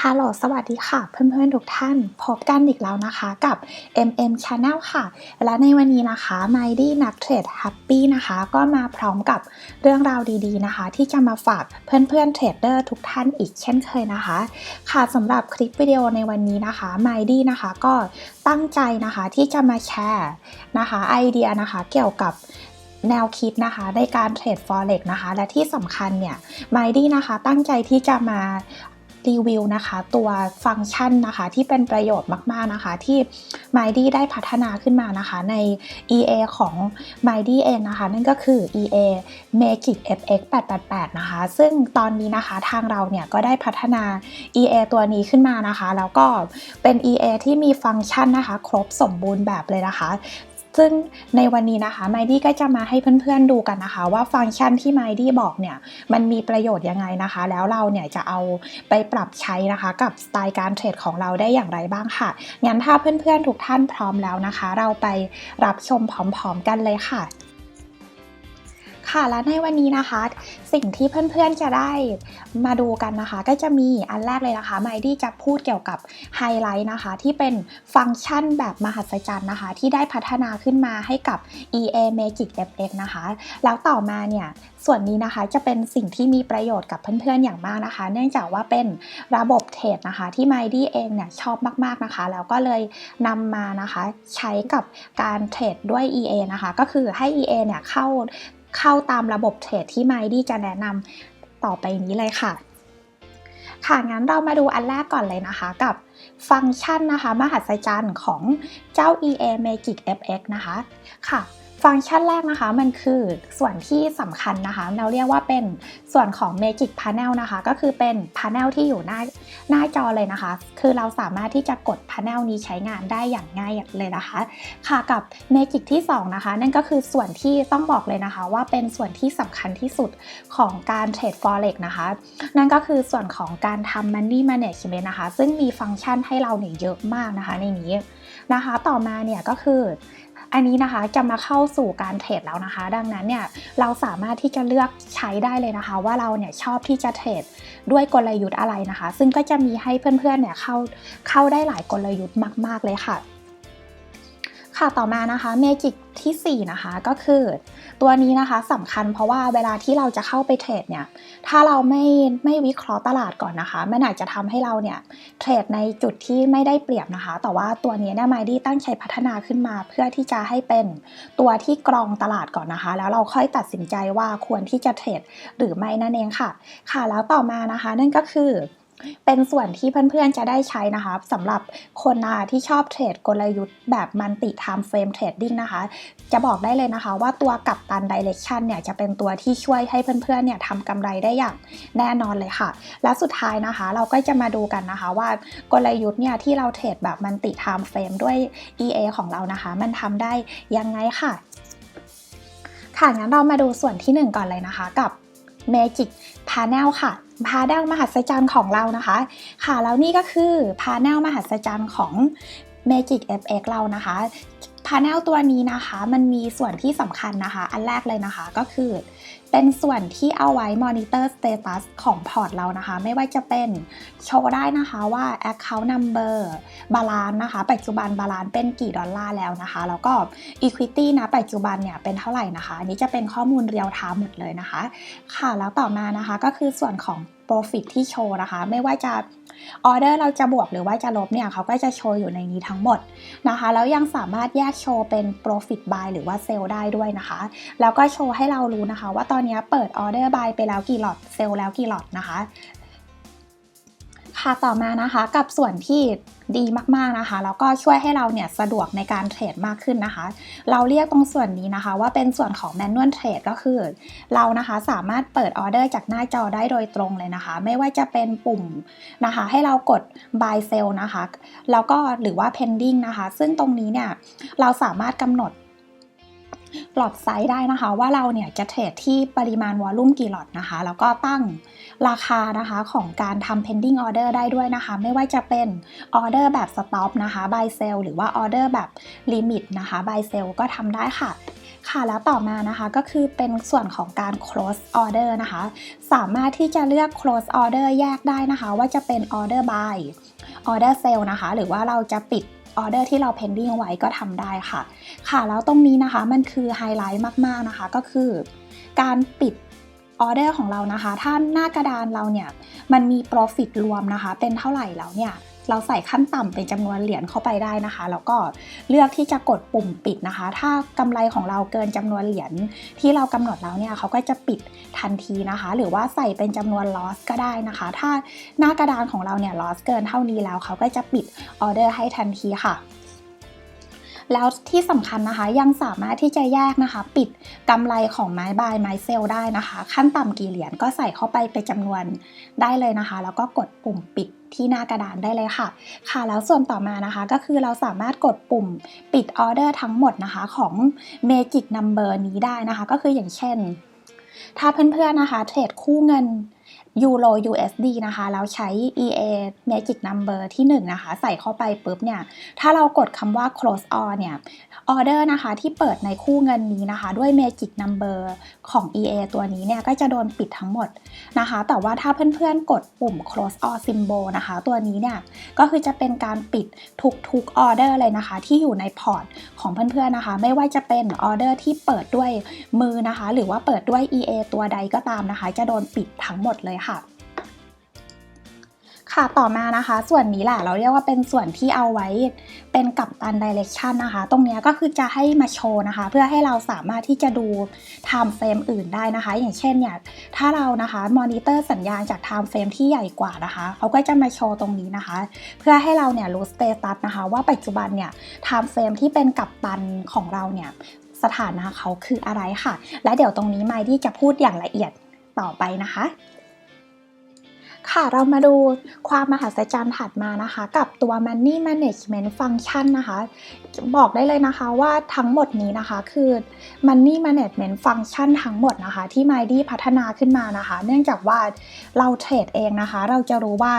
ฮัลโหลสวัสดีค่ะเพื่อนๆทุกท่านพบกันอีกแล้วนะคะกับ MM Channel ค่ะและในวันนี้นะคะ Mighty นักเทรด Happy นะคะก็มาพร้อมกับเรื่องราวดีๆนะคะที่จะมาฝากเพื่อนๆเทรดเดอร์ทุกท่านอีกเช่นเคยนะคะค่ะสำหรับคลิปวิดีโอในวันนี้นะคะ Mighty นะคะก็ตั้งใจนะคะที่จะมาแชร์นะคะไอเดียนะคะเกี่ยวกับแนวคิดนะคะในการเทรด Forex นะคะและที่สำคัญเนี่ย Mighty นะคะตั้งใจที่จะมารีวิวนะคะตัวฟังก์ชันนะคะที่เป็นประโยชน์มากๆนะคะที่ Mighty ได้พัฒนาขึ้นมานะคะใน EA ของ Mighty เองนะคะนั่นก็คือ EA Magic FX 888นะคะซึ่งตอนนี้นะคะทางเราเนี่ยก็ได้พัฒนา EA ตัวนี้ขึ้นมานะคะแล้วก็เป็น EA ที่มีฟังก์ชันนะคะครบสมบูรณ์แบบเลยนะคะซึ่งในวันนี้นะคะ Mighty ก็จะมาให้เพื่อนๆดูกันนะคะว่าฟังก์ชันที่ Mighty บอกเนี่ยมันมีประโยชน์ยังไงนะคะแล้วเราเนี่ยจะเอาไปปรับใช้นะคะกับสไตล์การเทรดของเราได้อย่างไรบ้างค่ะงั้นถ้าเพื่อนๆทุกท่านพร้อมแล้วนะคะเราไปรับชมพร้อมๆกันเลยค่ะค่ะและในวันนี้นะคะสิ่งที่เพื่อนๆจะได้มาดูกันนะคะก็จะมีอันแรกเลยนะคะ Mighty จะพูดเกี่ยวกับไฮไลท์นะคะที่เป็นฟังก์ชันแบบมหัศจรรย์นะคะที่ได้พัฒนาขึ้นมาให้กับ EA Magic FX นะคะแล้วต่อมาเนี่ยส่วนนี้นะคะจะเป็นสิ่งที่มีประโยชน์กับเพื่อนๆอย่างมากนะคะเนื่องจากว่าเป็นระบบเทรดนะคะที่ Mighty เองเนี่ยชอบมากๆนะคะแล้วก็เลยนำมานะคะใช้กับการเทรดด้วย EA นะคะก็คือให้ EA เนี่ยเข้าตามระบบเทรดที่ Mighty จะแนะนำต่อไปนี้เลยค่ะค่ะงั้นเรามาดูอันแรกก่อนเลยนะคะกับฟังก์ชันนะคะมหัศจรรย์ของเจ้า EA Magic FX นะคะค่ะฟังก์ชันแรกนะคะมันคือส่วนที่สำคัญนะคะเราเรียกว่าเป็นส่วนของ Magic Panel นะคะก็คือเป็น Panel ที่อยู่หน้าจอเลยนะคะคือเราสามารถที่จะกด Panel นี้ใช้งานได้อย่างง่ายเลยนะคะค่ะกับ Magic ที่2นะคะนั่นก็คือส่วนที่ต้องบอกเลยนะคะว่าเป็นส่วนที่สำคัญที่สุดของการเทรด Forex นะคะนั่นก็คือส่วนของการทำ Money Management นะคะซึ่งมีฟังก์ชันให้เราเนี่ยเยอะมากนะคะในนี้นะคะต่อมาเนี่ยก็คืออันนี้นะคะจะมาเข้าสู่การเทรดแล้วนะคะดังนั้นเนี่ยเราสามารถที่จะเลือกใช้ได้เลยนะคะว่าเราเนี่ยชอบที่จะเทรดด้วยกลยุทธ์อะไรนะคะซึ่งก็จะมีให้เพื่อนๆเนี่ยเข้าได้หลายกลยุทธ์มากๆเลยค่ะค่ะต่อมานะคะเมจิกที่4นะคะก็คือตัวนี้นะคะสำคัญเพราะว่าเวลาที่เราจะเข้าไปเทรดเนี่ยถ้าเราไม่วิเคราะห์ตลาดก่อนนะคะมันอาจจะทำให้เราเนี่ยเทรดในจุดที่ไม่ได้เปรียบนะคะแต่ว่าตัวนี้เนี่ย Mighty ตั้งใจพัฒนาขึ้นมาเพื่อที่จะให้เป็นตัวที่กรองตลาดก่อนนะคะแล้วเราค่อยตัดสินใจว่าควรที่จะเทรดหรือไม่นั่นเองค่ะค่ะแล้วต่อมานะคะนั่นก็คือเป็นส่วนที่เพื่อนๆจะได้ใช้นะคะสำหรับคนที่ชอบเทรดกลยุทธ์แบบ Multi Time Frame Trading นะคะจะบอกได้เลยนะคะว่าตัวกัปตัน Direction เนี่ยจะเป็นตัวที่ช่วยให้เพื่อนๆเนี่ยทำกำไรได้อย่างแน่นอนเลยค่ะและสุดท้ายนะคะเราก็จะมาดูกันนะคะว่ากลยุทธ์เนี่ยที่เราเทรดแบบ Multi Time Frame ด้วย EA ของเรานะคะมันทำได้ยังไงค่ะค่ะงั้นเรามาดูส่วนที่1ก่อนเลยนะคะกับ Magic Panel ค่ะ Panel มหัศจรรย์ของเรานะคะค่ะแล้วนี่ก็คือ Panel มหัศจรรย์ของ Magic FX เรานะคะ Panel ตัวนี้นะคะมันมีส่วนที่สำคัญนะคะอันแรกเลยนะคะก็คือเป็นส่วนที่เอาไว้ Monitor Status ของพอร์ตเรานะคะไม่ว่าจะเป็นโชว์ได้นะคะว่า Account Number Balance นะคะปัจจุบัน Balance เป็นกี่ดอลลาร์แล้วนะคะแล้วก็ Equity นะปัจจุบันเนี่ยเป็นเท่าไหร่นะคะอันนี้จะเป็นข้อมูลเรียลไทม์หมดเลยนะคะค่ะแล้วต่อมานะคะก็คือส่วนของ Profit ที่โชว์นะคะไม่ว่าจะออเดอร์เราจะบวกหรือว่าจะลบเนี่ยเขาก็จะโชว์อยู่ในนี้ทั้งหมดนะคะแล้วยังสามารถแยกโชว์เป็น Profit Buy หรือว่า Sell ได้ด้วยนะคะแล้วก็โชว์ให้เรารู้นะคะว่าตอนนี้เปิดออเดอร์ Buy ไปแล้วกี่ล็อต Sell แล้วกี่ล็อตนะคะค่ะต่อมานะคะกับส่วนที่ดีมากๆนะคะแล้วก็ช่วยให้เราเนี่ยสะดวกในการเทรดมากขึ้นนะคะเราเรียกตรงส่วนนี้นะคะว่าเป็นส่วนของ Manual Trade ก็คือเรานะคะสามารถเปิดออเดอร์จากหน้าจอได้โดยตรงเลยนะคะไม่ว่าจะเป็นปุ่มนะคะให้เรากด Buy Sell นะคะแล้วก็หรือว่า Pending นะคะซึ่งตรงนี้เนี่ยเราสามารถกำหนดหลอตไซส์ได้นะคะว่าเราเนี่ยจะเทรดที่ปริมาณวอลลุ่มกี่หลอตนะคะแล้วก็ตั้งราคานะคะของการทำ pending order ได้ด้วยนะคะไม่ว่าจะเป็นออเดอร์แบบ stop นะคะ buy sell หรือว่าออเดอร์แบบ limit นะคะ buy sell ก็ทำได้ค่ะ ค่ะแล้วต่อมานะคะก็คือเป็นส่วนของการ close order นะคะสามารถที่จะเลือก close order แยกได้นะคะว่าจะเป็น order buy order sell นะคะหรือว่าเราจะปิดออเดอร์ที่เรา pending ไว้ก็ทำได้ค่ะแล้วตรงนี้นะคะมันคือไฮไลท์มากๆนะคะก็คือการปิดออเดอร์ของเรานะคะถ้าหน้ากระดานเราเนี่ยมันมี profit รวมนะคะเป็นเท่าไหร่แล้วเนี่ยเราใส่ขั้นต่ำเป็นจำนวนเหรียญเข้าไปได้นะคะแล้วก็เลือกที่จะกดปุ่มปิดนะคะถ้ากำไรของเราเกินจำนวนเหรียญที่เรากำหนดแล้วเนี่ยเขาก็จะปิดทันทีนะคะหรือว่าใส่เป็นจำนวน loss ก็ได้นะคะถ้าหน้ากระดานของเราเนี่ย loss เกินเท่านี้แล้วเขาก็จะปิดออเดอร์ให้ทันทีค่ะแล้วที่สำคัญนะคะยังสามารถที่จะแยกนะคะปิดกำไรของไม้บายไม้เซลได้นะคะขั้นต่ำกี่เหรียญก็ใส่เข้าไปเป็นจำนวนได้เลยนะคะแล้วก็กดปุ่มปิดที่หน้ากระดานได้เลยค่ะแล้วส่วนต่อมานะคะก็คือเราสามารถกดปุ่มปิดออเดอร์ทั้งหมดนะคะของ Magic Number นี้ได้นะคะก็คืออย่างเช่นถ้าเพื่อนๆนะคะเทรดคู่เงินยูโร USD นะคะแล้วใช้ EA Magic Number ที่1นะคะใส่เข้าไปปุ๊บเนี่ยถ้าเรากดคำว่า close all เนี่ยออเดอร์นะคะที่เปิดในคู่เงินนี้นะคะด้วย Magic Number ของ EA ตัวนี้เนี่ยก็จะโดนปิดทั้งหมดนะคะแต่ว่าถ้าเพื่อนๆกดปุ่ม close all symbol นะคะตัวนี้เนี่ยก็คือจะเป็นการปิดทุกออเดอร์เลยนะคะที่อยู่ในพอร์ตของเพื่อนๆนะคะไม่ว่าจะเป็นออเดอร์ที่เปิดด้วยมือนะคะหรือว่าเปิดด้วย EA ตัวใดก็ตามนะคะจะโดนปิดทั้งหมดเลยค่ะต่อมานะคะส่วนนี้แหละเราเรียกว่าเป็นส่วนที่เอาไว้เป็นกัปตัน direction นะคะตรงนี้ก็คือจะให้มาโชว์นะคะเพื่อให้เราสามารถที่จะดู time frame อื่นได้นะคะอย่างเช่นเนี่ยถ้าเรานะคะมอนิเตอร์สัญญาณจาก time frame ที่ใหญ่กว่านะคะเขาก็จะมาโชว์ตรงนี้นะคะเพื่อให้เราเนี่ยรู้ status นะคะว่าปัจจุบันเนี่ย time frame ที่เป็นกัปตันของเราเนี่ยสถานะเขาคืออะไรค่ะและเดี๋ยวตรงนี้ไมดี้จะพูดอย่างละเอียดต่อไปนะคะเรามาดูความมหัศจรรย์ถัดมานะคะกับตัว Money Management Function นะคะบอกได้เลยนะคะว่าทั้งหมดนี้นะคะคือ Money Management Function ทั้งหมดนะคะที่ Mighty พัฒนาขึ้นมานะคะเนื่องจากว่าเราเทรดเองนะคะเราจะรู้ว่า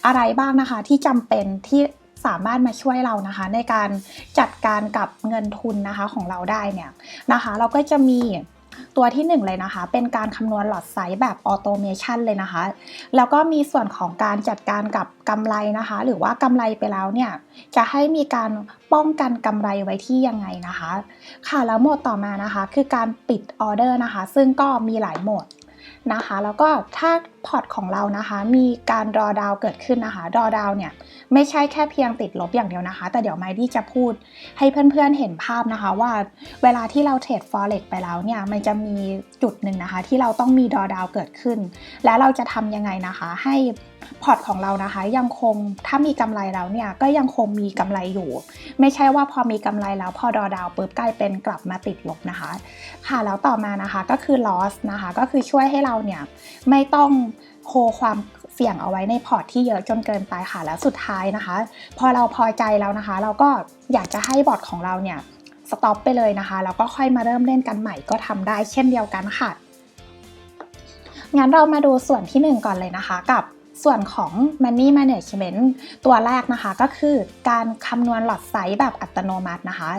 อะไรบ้างนะคะที่จำเป็นที่สามารถมาช่วยเรานะคะในการจัดการกับเงินทุนนะคะของเราได้เนี่ยนะคะเราก็จะมีตัวที่1เลยนะคะเป็นการคำนวณหลอตไซส์แบบออโตเมชันเลยนะคะแล้วก็มีส่วนของการจัดการกับกำไรนะคะหรือว่ากำไรไปแล้วเนี่ยจะให้มีการป้องกันกำไรไว้ที่ยังไงนะคะแล้วโหมดต่อมานะคะคือการปิดออเดอร์นะคะซึ่งก็มีหลายโหมดนะคะแล้วก็ถ้าพอร์ตของเรานะคะมีการดรอดาวเกิดขึ้นนะคะดรอดาวเนี่ยไม่ใช่แค่เพียงติดลบอย่างเดียวนะคะแต่เดี๋ยวไมดี้จะพูดให้เพื่อนๆเห็นภาพนะคะว่าเวลาที่เราเทรด Forex ไปแล้วเนี่ยมันจะมีจุดหนึ่งนะคะที่เราต้องมีดรอดาวเกิดขึ้นและเราจะทำยังไงนะคะให้พอร์ตของเรานะคะยังคงถ้ามีกำไรแล้วเนี่ยก็ยังคงมีกำไรอยู่ไม่ใช่ว่าพอมีกำไรแล้วพอดรอดาวปุ๊บกลายเป็นกลับมาติดลบนะคะแล้วต่อมานะคะก็คือ loss นะคะก็คือช่วยให้เราเนี่ยไม่ต้องโฮความเสี่ยงเอาไว้ในพอร์ตที่เยอะจนเกินไปค่ะแล้วสุดท้ายนะคะพอเราพอใจแล้วนะคะเราก็อยากจะให้บอทของเราเนี่ยสต็อปไปเลยนะคะแล้วก็ค่อยมาเริ่มเล่นกันใหม่ก็ทำได้เช่นเดียวกันค่ะงั้นเรามาดูส่วนที่1ก่อนเลยนะคะกับส่วนของ Money Management ตัวแรกนะคะก็คือการคำนวณหลอตไซส์แบบอัตโนมัตินะคะ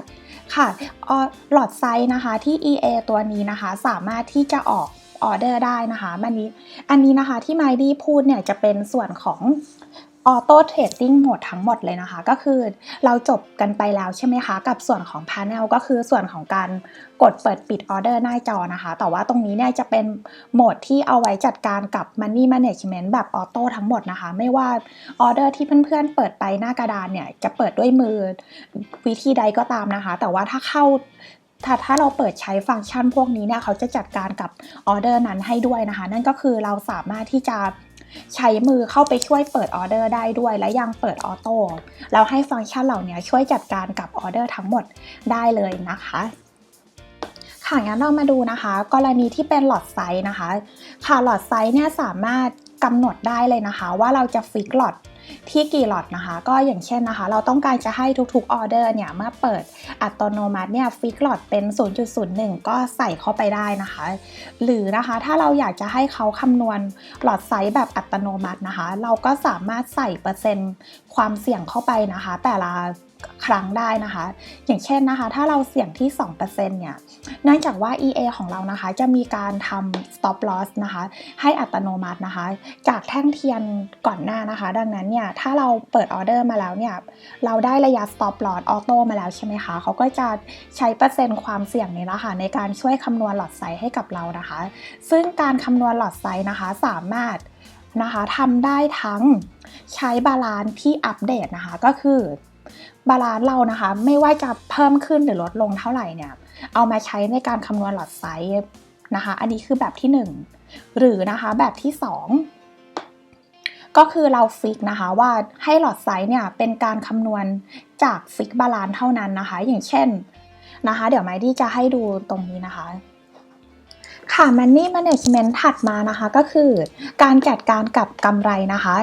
หลอตไซส์นะคะที่ EA ตัวนี้นะคะสามารถที่จะออกออเดอร์ได้นะคะอันนี้นะคะที่ Mighty พูดเนี่ยจะเป็นส่วนของออโต้เทรดดิ้งโหมดทั้งหมดเลยนะคะก็คือเราจบกันไปแล้วใช่ไหมคะกับส่วนของ Panel ก็คือส่วนของการกดเปิดปิดออเดอร์หน้าจอนะคะแต่ว่าตรงนี้เนี่ยจะเป็นโหมดที่เอาไว้จัดการกับ Money Management แบบออโต้ทั้งหมดนะคะไม่ว่าออเดอร์ที่เพื่อนๆเปิดไปหน้ากระดานเนี่ยจะเปิดด้วยมือวิธีใดก็ตามนะคะแต่ว่าถ้าเราเปิดใช้ฟังก์ชันพวกนี้เนี่ยเขาจะจัดการกับออเดอร์นั้นให้ด้วยนะคะนั่นก็คือเราสามารถที่จะใช้มือเข้าไปช่วยเปิดออเดอร์ได้ด้วยและยังเปิดออโต้แล้วให้ฟังก์ชันเหล่านี้ช่วยจัดการกับออเดอร์ทั้งหมดได้เลยนะคะงั้นเรามาดูนะคะกรณีที่เป็นหลอดไซส์นะคะหลอดไซส์เนี่ยสามารถกำหนดได้เลยนะคะว่าเราจะฟิกหลอดที่กี่หลอดนะคะก็อย่างเช่นนะคะเราต้องการจะให้ทุกๆออเดอร์เนี่ยเมื่อเปิดอัตโนมัติเนี่ยฟิกหลอดเป็น 0.01 ก็ใส่เข้าไปได้นะคะหรือนะคะถ้าเราอยากจะให้เขาคำนวณหลอดไซส์แบบอัตโนมัตินะคะเราก็สามารถใส่เปอร์เซ็นต์ความเสี่ยงเข้าไปนะคะแต่ละ ครั้งได้นะคะอย่างเช่นนะคะถ้าเราเสี่ยงที่ 2% เนี่ยเนื่องจากว่า EA ของเรานะคะจะมีการทำ stop loss นะคะให้อัตโนมัตินะคะจากแท่งเทียนก่อนหน้านะคะดังนั้นเนี่ยถ้าเราเปิดออเดอร์มาแล้วเนี่ยเราได้ระยะ stop loss auto มาแล้วใช่ไหมคะเขาก็จะใช้เปอร์เซ็นต์ความเสี่ยงนี้ละค่ะในการช่วยคำนวณหลอดไซส์ให้กับเรานะคะซึ่งการคำนวณหลอดไซส์นะคะสามารถนะคะทำได้ทั้งใช้บาลานซ์ที่อัปเดตนะคะก็คือบาลานซ์เรานะคะไม่ว่าจะเพิ่มขึ้นหรือลดลงเท่าไหร่เนี่ยเอามาใช้ในการคำนวณหลอดไซส์นะคะอันนี้คือแบบที่1หรือนะคะแบบที่2ก็คือเราฟิกนะคะว่าให้หลอดไซส์เนี่ยเป็นการคำนวณจากฟิกบาลานซ์เท่านั้นนะคะอย่างเช่นนะคะเดี๋ยวไมดี้จะให้ดูตรงนี้นะคะค่ะ Money Management ถัดมานะคะก็คือการจัดการกับกำไรนะคะ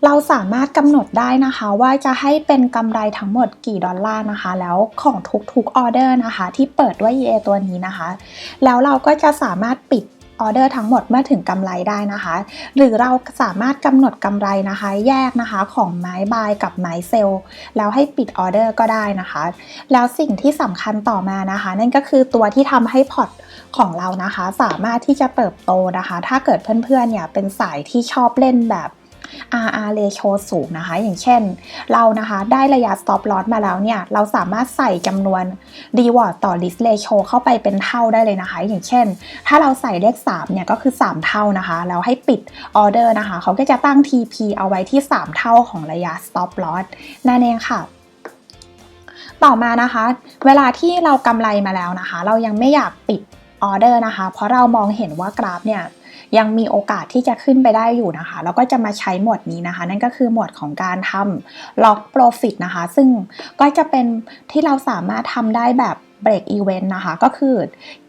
เราสามารถกำหนดได้นะคะว่าจะให้เป็นกำไรทั้งหมดกี่ดอลลาร์นะคะแล้วของทุกๆออเดอร์นะคะที่เปิดด้วย EA ตัวนี้นะคะแล้วเราก็จะสามารถปิดออเดอร์ทั้งหมดเมื่อถึงกำไรได้นะคะหรือเราสามารถกำหนดกำไรนะคะแยกนะคะของไม้บายกับไม้เซลล์แล้วให้ปิดออเดอร์ก็ได้นะคะแล้วสิ่งที่สำคัญต่อมานะคะนั่นก็คือตัวที่ทำให้พอร์ตของเรานะคะสามารถที่จะเติบโตนะคะถ้าเกิดเพื่อนๆเนี่ยเป็นสายที่ชอบเล่นแบบ RR ratio สูงนะคะอย่างเช่นเรานะคะได้ระยะ stop loss มาแล้วเนี่ยเราสามารถใส่จำนวน reward ต่อ risk ratio เข้าไปเป็นเท่าได้เลยนะคะอย่างเช่นถ้าเราใส่เลข3เนี่ยก็คือ3เท่านะคะแล้วให้ปิดออเดอร์นะคะเขาก็จะตั้ง TP เอาไว้ที่3เท่าของระยะ stop loss นั่นเองค่ะต่อมานะคะเวลาที่เรากำไรมาแล้วนะคะเรายังไม่อยากปิดออเดอร์นะคะเพราะเรามองเห็นว่ากราฟเนี่ยยังมีโอกาสที่จะขึ้นไปได้อยู่นะคะแล้วก็จะมาใช้หมวดนี้นะคะนั่นก็คือหมวดของการทำ Lock Profit นะคะซึ่งก็จะเป็นที่เราสามารถทำได้แบบ Break Event นะคะก็คือ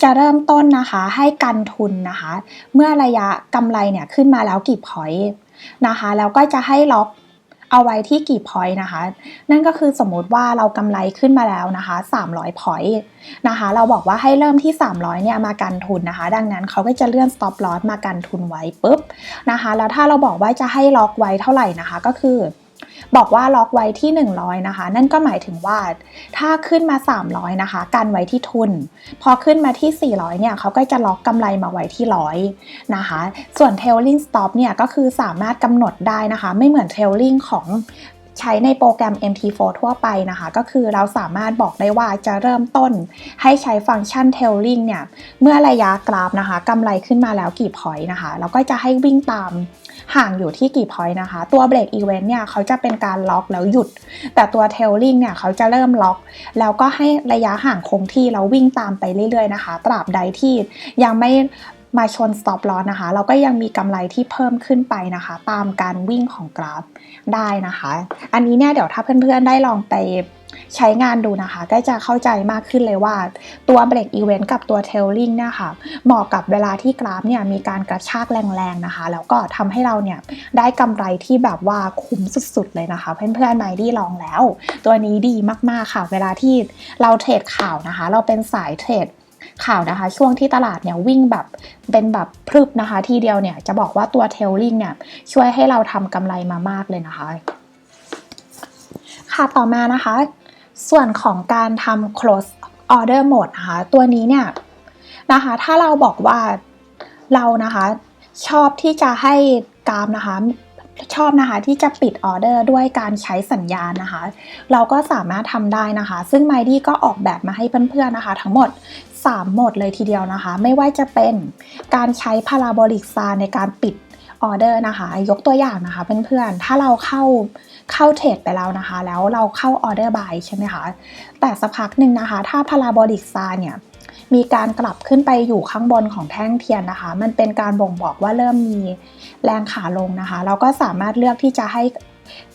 จะเริ่มต้นนะคะให้กันทุนนะคะเมื่อระยะกำไรเนี่ยขึ้นมาแล้วกี่ point นะคะแล้วก็จะให้ล็อกเอาไว้ที่กี่ point นะคะนั่นก็คือสมมุติว่าเรากำไรขึ้นมาแล้วนะคะ300 point นะคะเราบอกว่าให้เริ่มที่300เนี่ยมากันทุนนะคะดังนั้นเขาก็จะเลื่อน stop loss มากันทุนไว้ปุ๊บนะคะแล้วถ้าเราบอกว่าจะให้ล็อกไว้เท่าไหร่นะคะก็คือบอกว่าล็อกไว้ที่100นะคะนั่นก็หมายถึงว่าถ้าขึ้นมา300นะคะกันไว้ที่ทุนพอขึ้นมาที่400เนี่ยเขาก็จะล็อกกำไรมาไว้ที่100นะคะส่วน trailing stop เนี่ยก็คือสามารถกำหนดได้นะคะไม่เหมือน trailing ของใช้ในโปรแกรม MT4 ทั่วไปนะคะก็คือเราสามารถบอกได้ว่าจะเริ่มต้นให้ใช้ฟังก์ชัน trailing เนี่ยเมื่อระยะกราฟนะคะกำไรขึ้นมาแล้วกี่ point นะคะแล้วก็จะให้วิ่งตามห่างอยู่ที่กี่ point นะคะตัว break event เนี่ยเขาจะเป็นการล็อกแล้วหยุดแต่ตัว trailing เนี่ยเขาจะเริ่มล็อกแล้วก็ให้ระยะห่างคงที่แล้ววิ่งตามไปเรื่อยๆนะคะตราบใดที่ยังไม่มาชน stop loss นะคะเราก็ยังมีกำไรที่เพิ่มขึ้นไปนะคะตามการวิ่งของกราฟได้นะคะอันนี้เนี่ยเดี๋ยวถ้าเพื่อนๆได้ลองไปใช้งานดูนะคะก็จะเข้าใจมากขึ้นเลยว่าตัว break event กับตัว trailing เนี่ยค่ะเหมาะกับเวลาที่กราฟเนี่ยมีการกระชากแรงๆนะคะแล้วก็ทำให้เราเนี่ยได้กำไรที่แบบว่าคุ้มสุดๆเลยนะคะเพื่อนๆไมดี้ลองแล้วตัวนี้ดีมากๆค่ะเวลาที่เราเทรดข่าวนะคะเราเป็นสายเทรดข่าวนะคะช่วงที่ตลาดเนี่ยวิ่งแบบเป็นแบบพรึบนะคะทีเดียวเนี่ยจะบอกว่าตัว trailing เนี่ยช่วยให้เราทำกำไรมามากเลยนะคะค่ะต่อมานะคะส่วนของการทำ close order mode นะคะตัวนี้เนี่ยนะคะถ้าเราบอกว่าเรานะคะชอบที่จะให้กราฟนะคะชอบนะคะที่จะปิดออเดอร์ด้วยการใช้สัญญาณนะคะเราก็สามารถทำได้นะคะซึ่ง Mighty ก็ออกแบบมาให้เพื่อนๆนะคะทั้งหมด3โหมดเลยทีเดียวนะคะไม่ว่าจะเป็นการใช้ Parabolic SAR ในการปิดออเดอร์นะคะยกตัวอย่างนะคะเพื่อนๆถ้าเราเข้าเทรดไปแล้วนะคะแล้วเราเข้าออเดอร์บายใช่ไหมคะแต่สักพักหนึ่งนะคะถ้า Parabolic SAR เนี่ยมีการกลับขึ้นไปอยู่ข้างบนของแท่งเทียนนะคะมันเป็นการบ่งบอกว่าเริ่มมีแรงขาลงนะคะเราก็สามารถเลือกที่จะให้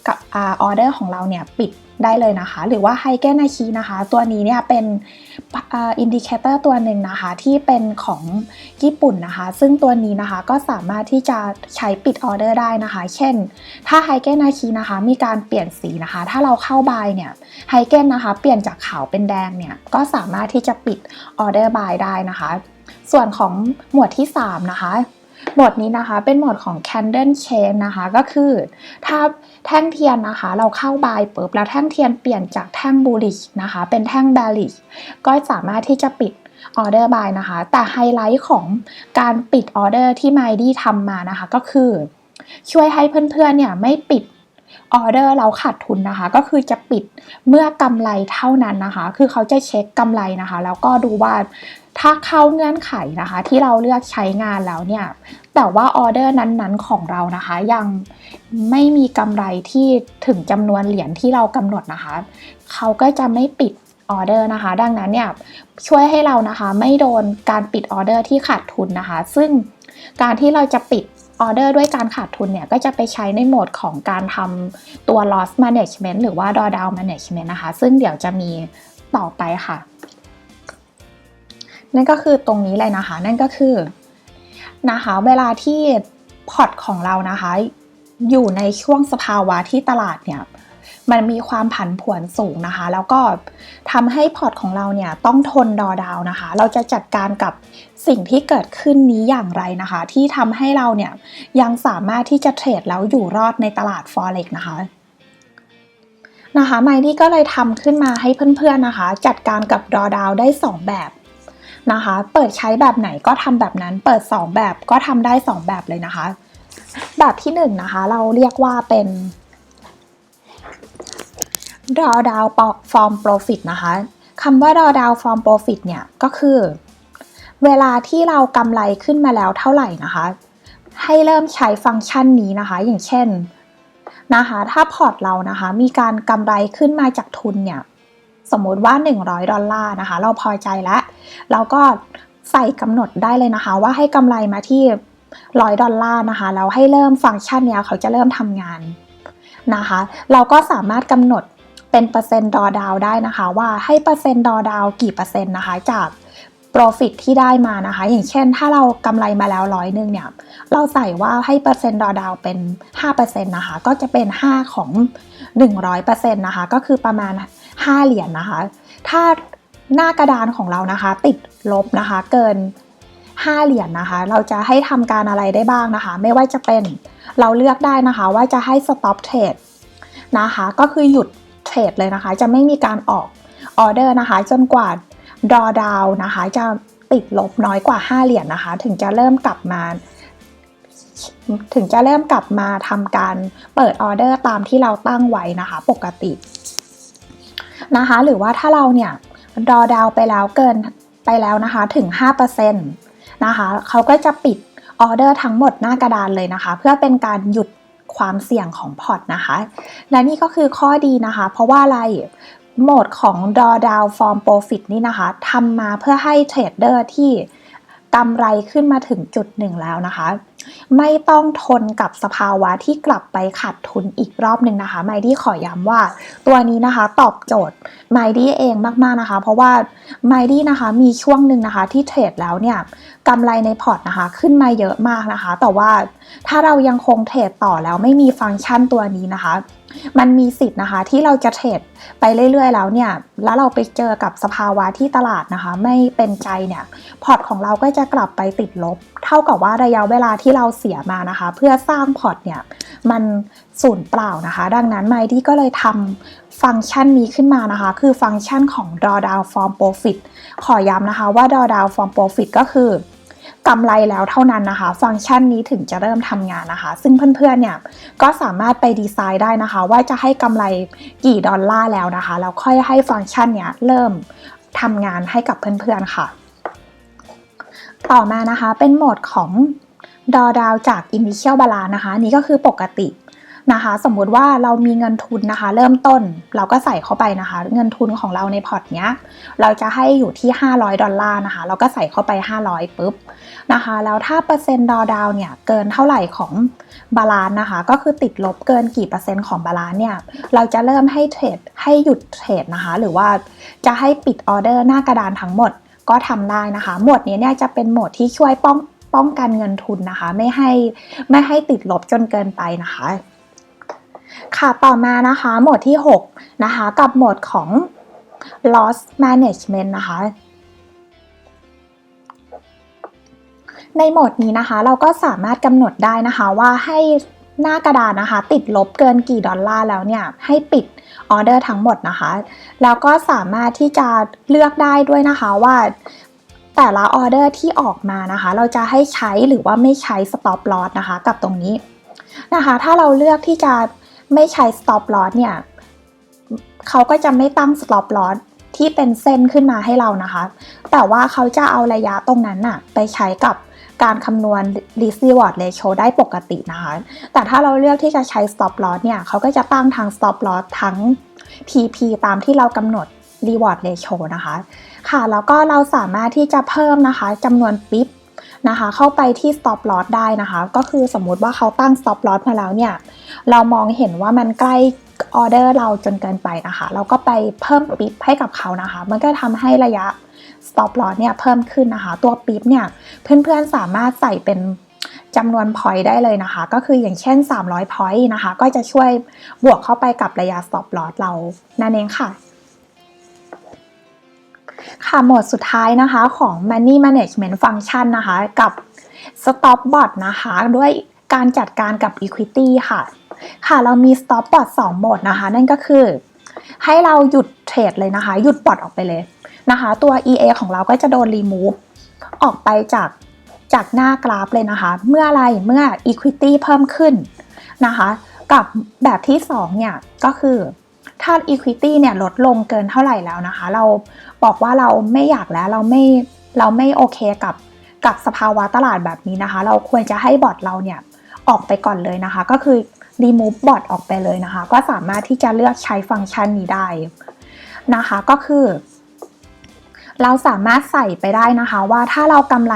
กับออเดอร์ของเราเนี่ยปิดได้เลยนะคะหรือว่าไฮเกนอาคีนะคะตัวนี้เนี่ยเป็นอินดิเคเตอร์ตัวหนึ่งนะคะที่เป็นของญี่ปุ่นนะคะซึ่งตัวนี้นะคะก็สามารถที่จะใช้ปิดออเดอร์ได้นะคะเช่นถ้าไฮเกนอาคีนะคะมีการเปลี่ยนสีนะคะถ้าเราเข้าบายเนี่ยไฮเกนนะคะเปลี่ยนจากขาวเป็นแดงเนี่ยก็สามารถที่จะปิดออเดอร์บายได้นะคะส่วนของหมวดที่3นะคะ โหมดนี้นะคะเป็นโหมดของ Candle Chain นะคะก็คือถ้าแท่งเทียนนะคะเราเข้า buy ปุ๊บแล้วแท่งเทียนเปลี่ยนจากแท่ง bullish นะคะเป็นแท่ง bearish ก็สามารถที่จะปิดออเดอร์ buy นะคะแต่ไฮไลท์ของการปิดออเดอร์ที่ Mighty ทำมานะคะก็คือช่วยให้เพื่อนๆเนี่ยไม่ปิดออเดอร์เราขาดทุนนะคะก็คือจะปิดเมื่อกำไรเท่านั้นนะคะคือเขาจะเช็คกำไรนะคะแล้วก็ดูว่าถ้าเข้าเงื่อนไขนะคะที่เราเลือกใช้งานแล้วเนี่ยแต่ว่าออเดอร์นั้นๆของเรานะคะยังไม่มีกำไรที่ถึงจำนวนเหรียญที่เรากำหนดนะคะเขาก็จะไม่ปิดออเดอร์นะคะดังนั้นเนี่ยช่วยให้เรานะคะไม่โดนการปิดออเดอร์ที่ขาดทุนนะคะซึ่งการที่เราจะปิดออเดอร์ด้วยการขาดทุนเนี่ยก็จะไปใช้ในโหมดของการทำตัว loss management หรือว่า drawdown management นะคะซึ่งเดี๋ยวจะมีต่อไปค่ะนั่นก็คือตรงนี้เลยนะคะนั่นก็คือนะคะเวลาที่พอร์ตของเรานะคะอยู่ในช่วงสภาวะที่ตลาดเนี่ยมันมีความผันผวนสูงนะคะแล้วก็ทำให้พอร์ตของเราเนี่ยต้องทนดอดาวนะคะเราจะจัดการกับสิ่งที่เกิดขึ้นนี้อย่างไรนะคะที่ทำให้เราเนี่ยยังสามารถที่จะเทรดแล้วอยู่รอดในตลาด Forex นะคะไมดี้ก็เลยทำขึ้นมาให้เพื่อนๆนะคะจัดการกับดอดาวได้2แบบนะคะเปิดใช้แบบไหนก็ทำแบบนั้นเปิด2แบบก็ทำได้2แบบเลยนะคะแบบที่1นะคะเราเรียกว่าเป็น drawdown from profit นะคะคำว่า drawdown from profit เนี่ยก็คือเวลาที่เรากำไรขึ้นมาแล้วเท่าไหร่นะคะให้เริ่มใช้ฟังก์ชันนี้นะคะอย่างเช่นนะคะถ้าพอร์ตเรานะคะมีการกำไรขึ้นมาจากทุนเนี่ยสมมติว่า$100นะคะเราพอใจแล้วเราก็ใส่กำหนดได้เลยนะคะว่าให้กำไรมาที่$100นะคะแล้วให้เริ่มฟังก์ชันนี้เขาจะเริ่มทำงานนะคะเราก็สามารถกำหนดเป็นเปอร์เซ็นต์ดอดาวได้นะคะว่าให้เปอร์เซ็นต์ดอดาวกี่เปอร์เซ็นต์นะคะจาก profit ที่ได้มานะคะอย่างเช่นถ้าเรากำไรมาแล้ว100เนี่ยเราใส่ว่าให้เปอร์เซ็นต์ดอดาวเป็น 5% นะคะก็จะเป็น5ของ100%นะคะก็คือประมาณ5เหรียญนะคะถ้าหน้ากระดานของเรานะคะติดลบนะคะเกิน5เหรียญนะคะเราจะให้ทำการอะไรได้บ้างนะคะไม่ว่าจะเป็นเราเลือกได้นะคะว่าจะให้ stop trade นะคะก็คือหยุดเทรดเลยนะคะจะไม่มีการออกออเดอร์นะคะจนกว่าdrawdown นะคะจะติดลบน้อยกว่า5เหรียญนะคะถึงจะเริ่มกลับมาทำการเปิดออเดอร์ตามที่เราตั้งไว้นะคะปกตินะคะหรือว่าถ้าเราเนี่ยdrawdownไปแล้วนะคะถึง 5% นะคะเขาก็จะปิดออเดอร์ทั้งหมดหน้ากระดานเลยนะคะเพื่อเป็นการหยุดความเสี่ยงของพอร์ตนะคะและนี่ก็คือข้อดีนะคะเพราะว่าอะไรโหมดของ drawdown from profit นี่นะคะทำมาเพื่อให้เทรดเดอร์ที่กำไรขึ้นมาถึงจุดหนึ่งแล้วนะคะไม่ต้องทนกับสภาวะที่กลับไปขาดทุนอีกรอบหนึ่งนะคะไมดี้ขอย้ำว่าตัวนี้นะคะตอบโจทย์ไมดี้เองมากๆนะคะเพราะว่าไมดี้นะคะมีช่วงหนึ่งนะคะที่เทรดแล้วเนี่ยกำไรในพอร์ตนะคะขึ้นมาเยอะมากนะคะแต่ว่าถ้าเรายังคงเทรดต่อแล้วไม่มีฟังก์ชันตัวนี้นะคะมันมีสิทธิ์นะคะที่เราจะเทรดไปเรื่อยๆแล้วเนี่ยแล้วเราไปเจอกับสภาวะที่ตลาดนะคะไม่เป็นใจเนี่ยพอร์ตของเราก็จะกลับไปติดลบเท่ากับว่าระยะเวลาที่เราเสียมานะคะเพื่อสร้างพอร์ตเนี่ยมันสูญเปล่านะคะดังนั้นไมดี้ก็เลยทำฟังก์ชันนี้ขึ้นมานะคะคือฟังก์ชันของ drawdown from profit ขอย้ำนะคะว่า drawdown from profit ก็คือกำไรแล้วเท่านั้นนะคะฟังก์ชันนี้ถึงจะเริ่มทำงานนะคะซึ่งเพื่อนๆเนี่ยก็สามารถไปดีไซน์ได้นะคะว่าจะให้กำไรกี่ดอลลาร์แล้วนะคะแล้วค่อยให้ฟังก์ชันเนี้ยเริ่มทำงานให้กับเพื่อนๆค่ะต่อมานะคะเป็นโหมดของ drawdown จาก initial balance นะคะนี่ก็คือปกตินะคะสมมุติว่าเรามีเงินทุนนะคะเริ่มต้นเราก็ใส่เข้าไปนะคะเงินทุนของเราในพอร์ตเนี้ยเราจะให้อยู่ที่$500นะคะเราก็ใส่เข้าไป500ปุ๊บนะคะแล้วถ้าเปอร์เซ็นต์ดอดาวเนี่ยเกินเท่าไหร่ของบาลานซ์นะคะก็คือติดลบเกินกี่เปอร์เซ็นต์ของบาลานซ์เนี่ยเราจะเริ่มให้หยุดเทรดนะคะหรือว่าจะให้ปิดออเดอร์หน้ากระดานทั้งหมดก็ทำได้นะคะโหมดนี้เนี่ยจะเป็นโหมดที่ช่วยป้องกันเงินทุนนะคะไม่ให้ติดลบจนเกินไปนะคะค่ะต่อมานะคะโหมดที่6นะคะกับโหมดของ loss management นะคะ ในโหมดนี้นะคะเราก็สามารถกำหนดได้นะคะว่าให้หน้ากระดานนะคะติดลบเกินกี่ดอลลาร์แล้วเนี่ยให้ปิดออเดอร์ทั้งหมดนะคะแล้วก็สามารถที่จะเลือกได้ด้วยนะคะว่าแต่ละออเดอร์ที่ออกมานะคะเราจะให้ใช้หรือว่าไม่ใช้ stop loss นะคะกับตรงนี้นะคะถ้าเราเลือกที่จะไม่ใช้ stop loss เนี่ยเขาก็จะไม่ตั้ง stop loss ที่เป็นเส้นขึ้นมาให้เรานะคะแต่ว่าเขาจะเอาระยะตรงนั้นน่ะไปใช้กับการคำนวณ risk reward ratio ได้ปกตินะคะแต่ถ้าเราเลือกที่จะใช้ stop loss เนี่ยเขาก็จะตั้งทั้ง stop loss ทั้ง TP ตามที่เรากำหนด reward ratio นะคะค่ะแล้วก็เราสามารถที่จะเพิ่มนะคะจำนวนปิ๊บนะคะเข้าไปที่ stop loss ได้นะคะก็คือสมมุติว่าเขาตั้ง stop loss มาแล้วเนี่ยเรามองเห็นว่ามันใกล้ออเดอร์เราจนเกินไปนะคะเราก็ไปเพิ่มปิ๊บให้กับเขานะคะมันก็ทำให้ระยะ stop loss เนี่ยเพิ่มขึ้นนะคะตัวปิ๊บเนี่ยเพื่อนๆสามารถใส่เป็นจำนวน point ได้เลยนะคะก็คืออย่างเช่น300 point นะคะก็จะช่วยบวกเข้าไปกับระยะ stop loss เรานั่นเองค่ะโหมดสุดท้ายนะคะของ Money Management Function นะคะกับ Stop Bot นะคะด้วยการจัดการกับ Equity ค่ะเรามี Stop Bot 2 โหมดนะคะนั่นก็คือให้เราหยุดเทรดเลยนะคะหยุดบอทออกไปเลยนะคะตัว EA ของเราก็จะโดน remove ออกไปจากหน้ากราฟเลยนะคะเมื่อเมื่อ Equity เพิ่มขึ้นนะคะกับแบบที่2เนี่ยก็คือถ้า Equity เนี่ยลดลงเกินเท่าไหร่แล้วนะคะเราบอกว่าเราไม่อยากแล้วเราไม่โอเคกับสภาวะตลาดแบบนี้นะคะเราควรจะให้บอทเราเนี่ยออกไปก่อนเลยนะคะก็คือ remove bot ออกไปเลยนะคะก็สามารถที่จะเลือกใช้ฟังก์ชันนี้ได้นะคะก็คือเราสามารถใส่ไปได้นะคะว่าถ้าเรากำไร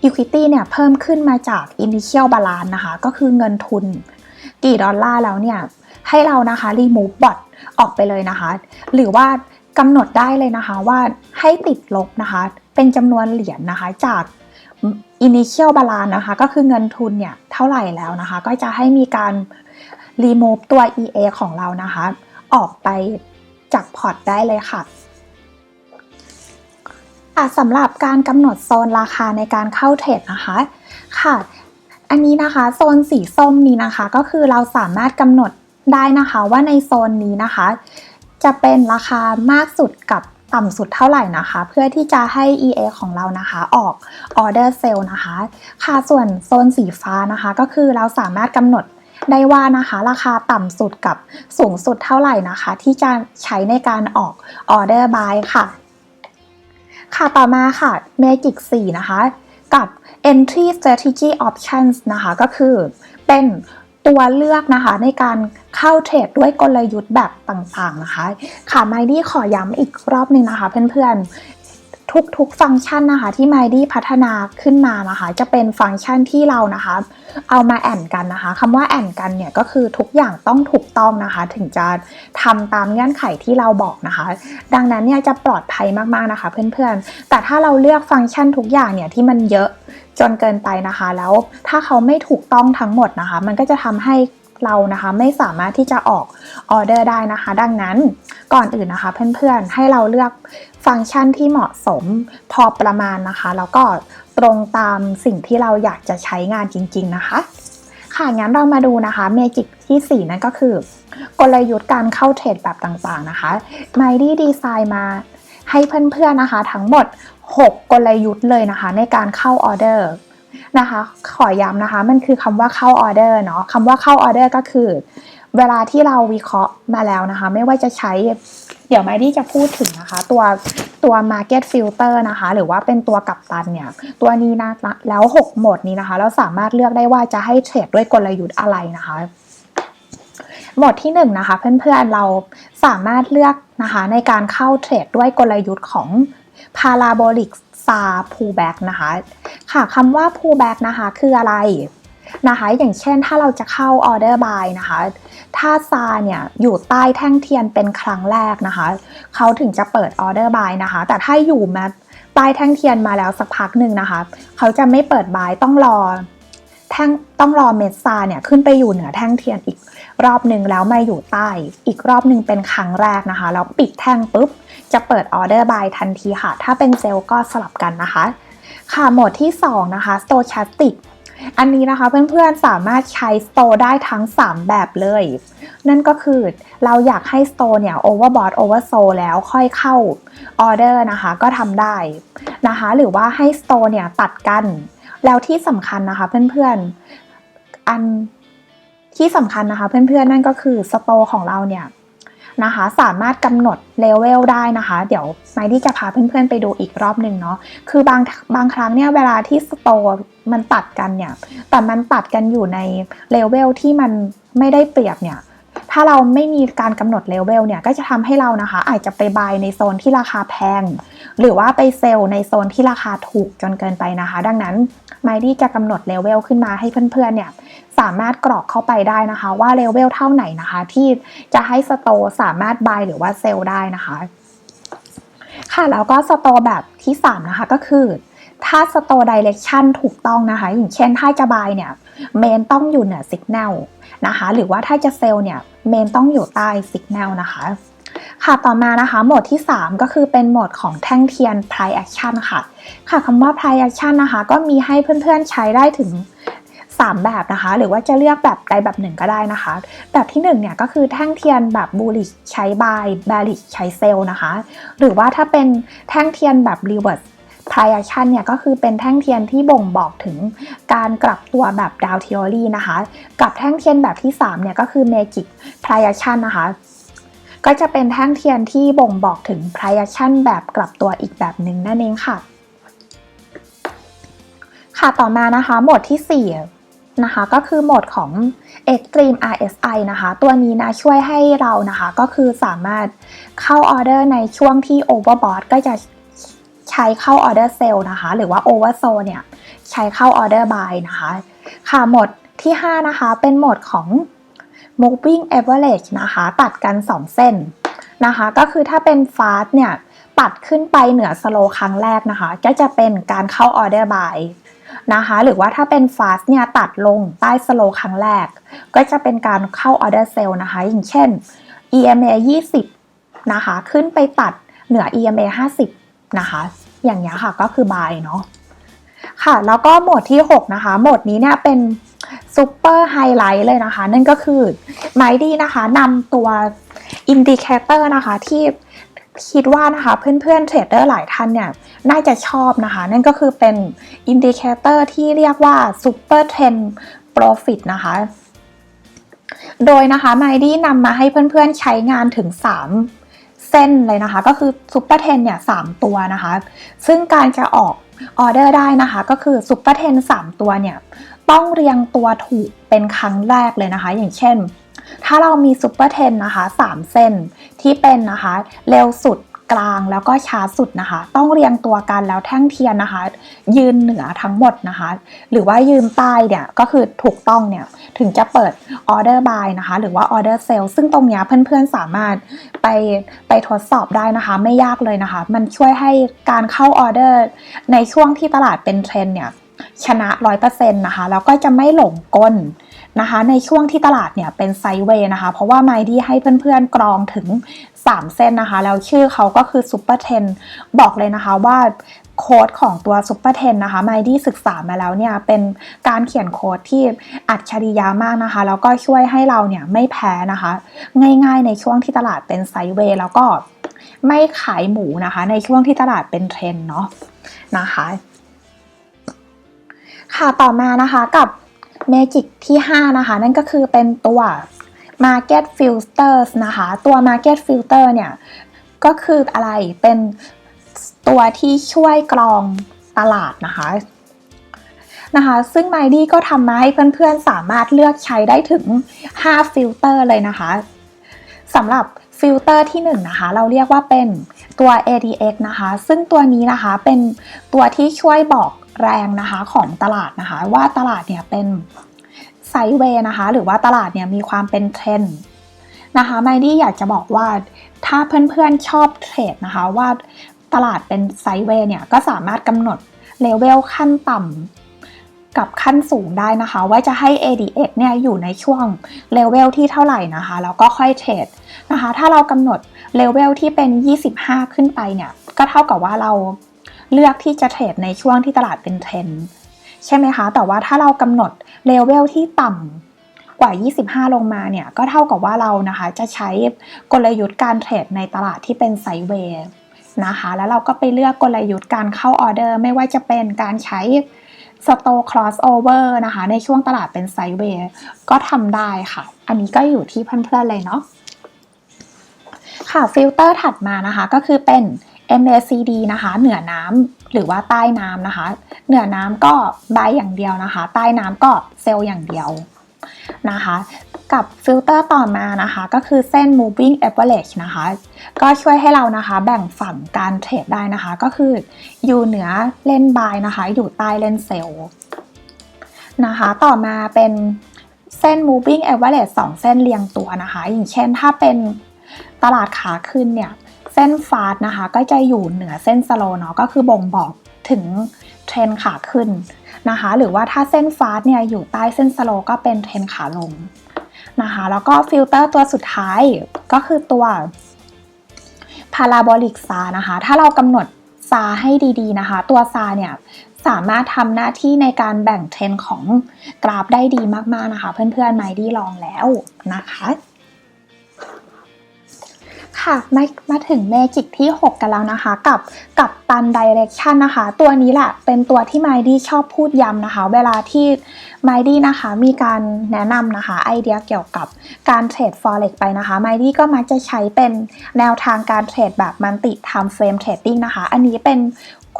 equity เนี่ยเพิ่มขึ้นมาจาก initial balance นะคะก็คือเงินทุนกี่ดอลลาร์แล้วเนี่ยให้เรานะคะ remove bot ออกไปเลยนะคะหรือว่ากำหนดได้เลยนะคะว่าให้ติดลบนะคะเป็นจำนวนเหรียญนะคะจาก initial balance นะคะก็คือเงินทุนเนี่ยเท่าไหร่แล้วนะคะก็จะให้มีการ remove ตัว EA ของเรานะคะออกไปจากพอร์ตได้เลยค่ะสำหรับการกำหนดโซนราคาในการเข้าเทรดนะคะค่ะอันนี้นะคะโซนสีส้มนี้นะคะก็คือเราสามารถกำหนดได้นะคะว่าในโซนนี้นะคะจะเป็นราคามากสุดกับต่ำสุดเท่าไหร่นะคะเพื่อที่จะให้ EA ของเรานะคะออกออเดอร์เซลล์นะคะค่ะส่วนโซนสีฟ้านะคะก็คือเราสามารถกำหนดได้ว่านะคะราคาต่ำสุดกับสูงสุดเท่าไหร่นะคะที่จะใช้ในการออกออเดอร์บายค่ะต่อมาค่ะ Magic 4 นะคะกับ Entry Strategy Options นะคะก็คือเป็นตัวเลือกนะคะในการเข้าเทรดด้วยกลยุทธ์แบบต่างๆนะคะค่ะไมดี้ขอย้ำอีกรอบนึงนะคะเพื่อนๆทุกฟังก์ชันนะคะที่ไมดี้พัฒนาขึ้นมานะคะจะเป็นฟังก์ชันที่เรานะคะเอามาแอนกันนะคะคำว่าแอนกันเนี่ยก็คือทุกอย่างต้องถูกต้องนะคะถึงจะทำตามเงื่อนไขที่เราบอกนะคะดังนั้นเนี่ยจะปลอดภัยมากๆนะคะเพื่อนๆแต่ถ้าเราเลือกฟังก์ชันทุกอย่างเนี่ยที่มันเยอะจนเกินไปนะคะแล้วถ้าเขาไม่ถูกต้องทั้งหมดนะคะมันก็จะทำให้เรานะคะไม่สามารถที่จะออกออเดอร์ได้นะคะดังนั้นก่อนอื่นนะคะเพื่อนๆให้เราเลือกฟังก์ชันที่เหมาะสมพอประมาณนะคะแล้วก็ตรงตามสิ่งที่เราอยากจะใช้งานจริงๆนะคะค่ะงั้นเรามาดูนะคะเมจิกที่4นั่นก็คือกลยุทธ์การเข้าเทรดแบบต่างๆนะคะไมดี้ดีไซน์มาให้เพื่อนๆนะคะทั้งหมด6กลยุทธ์เลยนะคะในการเข้าออเดอร์นะคะขอย้ำนะคะมันคือคำว่าเข้าออเดอร์เนาะคำว่าเข้าออเดอร์ก็คือเวลาที่เราวิเคราะห์มาแล้วนะคะไม่ว่าจะใช้เดี๋ยวไมดี้จะพูดถึงนะคะตัว market filter นะคะหรือว่าเป็นตัวกัปตันเนี่ยตัวนี้นะแล้ว6โหมดนี้นะคะเราสามารถเลือกได้ว่าจะให้เทรดด้วยกลยุทธ์อะไรนะคะโหมดที่1นะคะเพื่อนๆเราสามารถเลือกนะคะในการเข้าเทรดด้วยกลยุทธ์ของ parabolic SAR pullback นะคะค่ะคำว่า pullback นะคะคืออะไรนะคะอย่างเช่นถ้าเราจะเข้า order buy นะคะถ้า SAR เนี่ยอยู่ใต้แท่งเทียนเป็นครั้งแรกนะคะเขาถึงจะเปิด order buy นะคะแต่ถ้าอยู่มาใต้แท่งเทียนมาแล้วสักพักหนึ่งนะคะเขาจะไม่เปิด buy ต้องรอเม็ด SAR เนี่ยขึ้นไปอยู่เหนือแท่งเทียนอีกรอบหนึ่งแล้วมาอยู่ใต้อีกรอบหนึ่งเป็นครั้งแรกนะคะแล้วปิดแท่งปุ๊บจะเปิดออเดอร์บายทันทีค่ะถ้าเป็นเซลล์ก็สลับกันนะคะ ค่ะโหมดที่2นะคะ Stochastic อันนี้นะคะเพื่อนๆสามารถใช้ Store ได้ทั้ง3แบบเลยนั่นก็คือเราอยากให้ Store เนี่ย Overbought Oversold แล้วค่อยเข้าออเดอร์นะคะก็ทำได้นะคะหรือว่าให้ Store เนี่ยตัดกันแล้วที่สำคัญนะคะเพื่อนๆอันที่สำคัญนะคะเพื่อนๆนั่นก็คือ Store ของเราเนี่ยนะคะสามารถกำหนดเลเวลได้นะคะเดี๋ยวไมดี้จะพาเพื่อนๆไปดูอีกรอบหนึ่งเนาะคือบางครั้งเนี่ยเวลาที่สโตร์มันตัดกันเนี่ยแต่มันตัดกันอยู่ในเลเวลที่มันไม่ได้เปรียบเนี่ยถ้าเราไม่มีการกำหนดเลเวลเนี่ยก็จะทำให้เรานะคะอาจจะไปบายในโซนที่ราคาแพงหรือว่าไปเซลล์ในโซนที่ราคาถูกจนเกินไปนะคะดังนั้นไมดี้จะกำหนดเลเวลขึ้นมาให้เพื่อนๆเนี่ยสามารถกรอกเข้าไปได้นะคะว่าเลเวลเท่าไหนนะคะที่จะให้สโตร์สามารถบายหรือว่าเซลล์ได้นะคะค่ะแล้วก็สโตร์แบบที่3นะคะก็คือถ้าสโตร์ไดเรกชันถูกต้องนะคะอย่างเช่นถ้าจะบายเนี่ยเมนต้องอยู่เหนือสัญญาณนะคะหรือว่าถ้าจะเซลล์เนี่ยเมนต้องอยู่ใต้สัญญาณนะคะค่ะต่อมานะคะโหมดที่3ก็คือเป็นโหมดของแท่งเทียน Price Action ค่ะคำว่า Price Action นะคะก็มีให้เพื่อนๆใช้ได้ถึง3แบบนะคะหรือว่าจะเลือกแบบใดแบบหนึ่งก็ได้นะคะแบบที่1เนี่ยก็คือแท่งเทียนแบบ bullish ใช้ buy bearish ใช้ sell นะคะหรือว่าถ้าเป็นแท่งเทียนแบบ reverse Price Action เนี่ยก็คือเป็นแท่งเทียนที่บ่งบอกถึงการกลับตัวแบบ Down Theory นะคะกับแท่งเทียนแบบที่3เนี่ยก็คือ Magic Price Action นะคะก็จะเป็นแท่งเทียนที่บ่งบอกถึง Price Action แบบกลับตัวอีกแบบหนึ่งนั่นเองค่ะต่อมานะคะโหมดที่4นะคะก็คือโหมดของ Extreme RSI นะคะตัวนี้นะช่วยให้เรานะคะก็คือสามารถเข้าออเดอร์ในช่วงที่ Overbought ก็จะใช้เข้าออเดอร์เซลล์นะคะหรือว่า Oversold เนี่ยใช้เข้าออเดอร์ buy นะคะค่ะโหมดที่5นะคะเป็นโหมดของ moving average นะคะตัดกัน2เส้นนะคะก็คือถ้าเป็น fast เนี่ยตัดขึ้นไปเหนือ slow ครั้งแรกนะคะก็จะเป็นการเข้าออเดอร์ buy นะคะหรือว่าถ้าเป็น fast เนี่ยตัดลงใต้ slow ครั้งแรกก็จะเป็นการเข้าออเดอร์เซลล์นะคะอย่างเช่น EMA 20นะคะขึ้นไปตัดเหนือ EMA 50นะคะอย่างนี้ค่ะก็คือ buy เนาะค่ะแล้วก็โหมดที่6นะคะโหมดนี้เนี่ยเป็นซูเปอร์ไฮไลท์เลยนะคะนั่นก็คือไมดี้นะคะนำตัวอินดิเคเตอร์นะคะที่คิดว่านะคะเพื่อนๆเทรดเดอร์หลายท่านเนี่ยน่าจะชอบนะคะนั่นก็คือเป็นอินดิเคเตอร์ที่เรียกว่าซูเปอร์เทรนด์โปรฟิตนะคะโดยนะคะไมดี้นำมาให้เพื่อนๆใช้งานถึง3เส้นเลยนะคะก็คือซุปเปอร์เทนเนี่ย3ตัวนะคะซึ่งการจะออกออเดอร์ได้นะคะก็คือซุปเปอร์เทน3ตัวเนี่ยต้องเรียงตัวถูกเป็นครั้งแรกเลยนะคะอย่างเช่นถ้าเรามีซุปเปอร์เทนนะคะ3เส้นที่เป็นนะคะเร็วสุดกลางแล้วก็ช้าสุดนะคะต้องเรียงตัวกันแล้วแท่งเทียนนะคะยืนเหนือทั้งหมดนะคะหรือว่ายืนใต้เนี่ยก็คือถูกต้องเนี่ยถึงจะเปิดออเดอร์บายนะคะหรือว่าออเดอร์เซลซึ่งตรงนี้เพื่อนๆสามารถไปทดสอบได้นะคะไม่ยากเลยนะคะมันช่วยให้การเข้าออเดอร์ในช่วงที่ตลาดเป็นเทรนด์เนี่ยชนะ 100% นะคะแล้วก็จะไม่หลงกลนะคะในช่วงที่ตลาดเนี่ยเป็นไซด์เวย์นะคะเพราะว่าไมดี้ให้เพื่อนๆกรองถึง3เส้นนะคะแล้วชื่อเขาก็คือซุปเปอร์เทนบอกเลยนะคะว่าโค้ดของตัวซุปเปอร์เทนนะคะไมดี้ศึกษามาแล้วเนี่ยเป็นการเขียนโค้ดที่อัจฉริยะมากนะคะแล้วก็ช่วยให้เราเนี่ยไม่แพ้นะคะง่ายๆในช่วงที่ตลาดเป็นไซด์เวย์แล้วก็ไม่ขายหมูนะคะในช่วงที่ตลาดเป็นเทรนเนาะนะคะค่ะต่อมานะคะกับเมจิกที่5นะคะนั่นก็คือเป็นตัว Market Filters นะคะตัว Market Filter เนี่ยก็คืออะไรเป็นตัวที่ช่วยกรองตลาดนะคะซึ่งไมดี้ก็ทำมาให้เพื่อนๆสามารถเลือกใช้ได้ถึง5ฟิลเตอร์เลยนะคะสำหรับฟิลเตอร์ที่1นะคะเราเรียกว่าเป็นตัว ADX นะคะซึ่งตัวนี้นะคะเป็นตัวที่ช่วยบอกแรงนะคะของตลาดนะคะว่าตลาดเนี่ยเป็นไซด์เวย์นะคะหรือว่าตลาดเนี่ยมีความเป็นเทรนด์นะคะไมดี้อยากจะบอกว่าถ้าเพื่อนๆชอบเทรดนะคะว่าตลาดเป็นไซด์เวย์เนี่ยก็สามารถกำหนดเลเวลขั้นต่ำกับขั้นสูงได้นะคะว่าจะให้ ADX เนี่ยอยู่ในช่วงเลเวลที่เท่าไหร่นะคะแล้วก็ค่อยเทรดนะคะถ้าเรากำหนดเลเวลที่เป็น25ขึ้นไปเนี่ยก็เท่ากับว่าเรา เลือกที่จะเทรดในช่วงที่ตลาดเป็นเทรนด์ใช่ไหมคะแต่ว่าถ้าเรากำหนดเลเวลที่ต่ำกว่า25ลงมาเนี่ยก็เท่ากับว่าเรานะคะจะใช้กลยุทธ์การเทรดในตลาดที่เป็นไซด์เวย์นะคะแล้วเราก็ไปเลือกกลยุทธ์การเข้าออเดอร์ไม่ว่าจะเป็นการใช้Stop Crossover นะคะในช่วงตลาดเป็นไซด์เวย์ก็ทำได้ค่ะอันนี้ก็อยู่ที่เพื่อนๆเลยเนาะค่ะฟิลเตอร์ถัดมานะคะก็คือเป็น MACD นะคะเหนือน้ำหรือว่าใต้น้ำนะคะเหนือน้ำก็ buy อย่างเดียวนะคะใต้น้ำก็ sell อย่างเดียวนะคะกับฟิลเตอร์ต่อมานะคะก็คือเส้น moving average นะคะก็ช่วยให้เรานะคะแบ่งฝั่งการเทรดได้นะคะก็คืออยู่เหนือเล่น buy นะคะอยู่ใต้เล่น sell นะคะต่อมาเป็นเส้น moving average 2 เส้นเรียงตัวนะคะอย่างเช่นถ้าเป็นตลาดขาขึ้นเนี่ยเส้นฟาสต์นะคะก็จะอยู่เหนือเส้นสโลว์เนาะก็คือบ่งบอกถึงเทรนขาขึ้นนะคะหรือว่าถ้าเส้นฟาสต์เนี่ยอยู่ใต้เส้นสโลว์ก็เป็นเทรนขาลงนะคะแล้วก็ฟิลเตอร์ตัวสุดท้ายก็คือตัว Parabolic SAR นะคะถ้าเรากำหนด SAR ให้ดีๆนะคะตัว SAR เนี่ยสามารถทำหน้าที่ในการแบ่งเทรนของกราฟได้ดีมากๆนะคะเพื่อนๆไมดี้ลองแล้วนะคะค่ะมาถึงเมจิกที่6กันแล้วนะคะกับตัน Direction นะคะตัวนี้แหละเป็นตัวที่ไมดี้ชอบพูดย้ำนะคะเวลาที่ไมดี้นะคะมีการแนะนำนะคะไอเดียเกี่ยวกับการเทรด Forex ไปนะคะไมดี้ก็มักจะใช้เป็นแนวทางการเทรดแบบมัลติไทม์เฟรมเทรดดิ้งนะคะอันนี้เป็น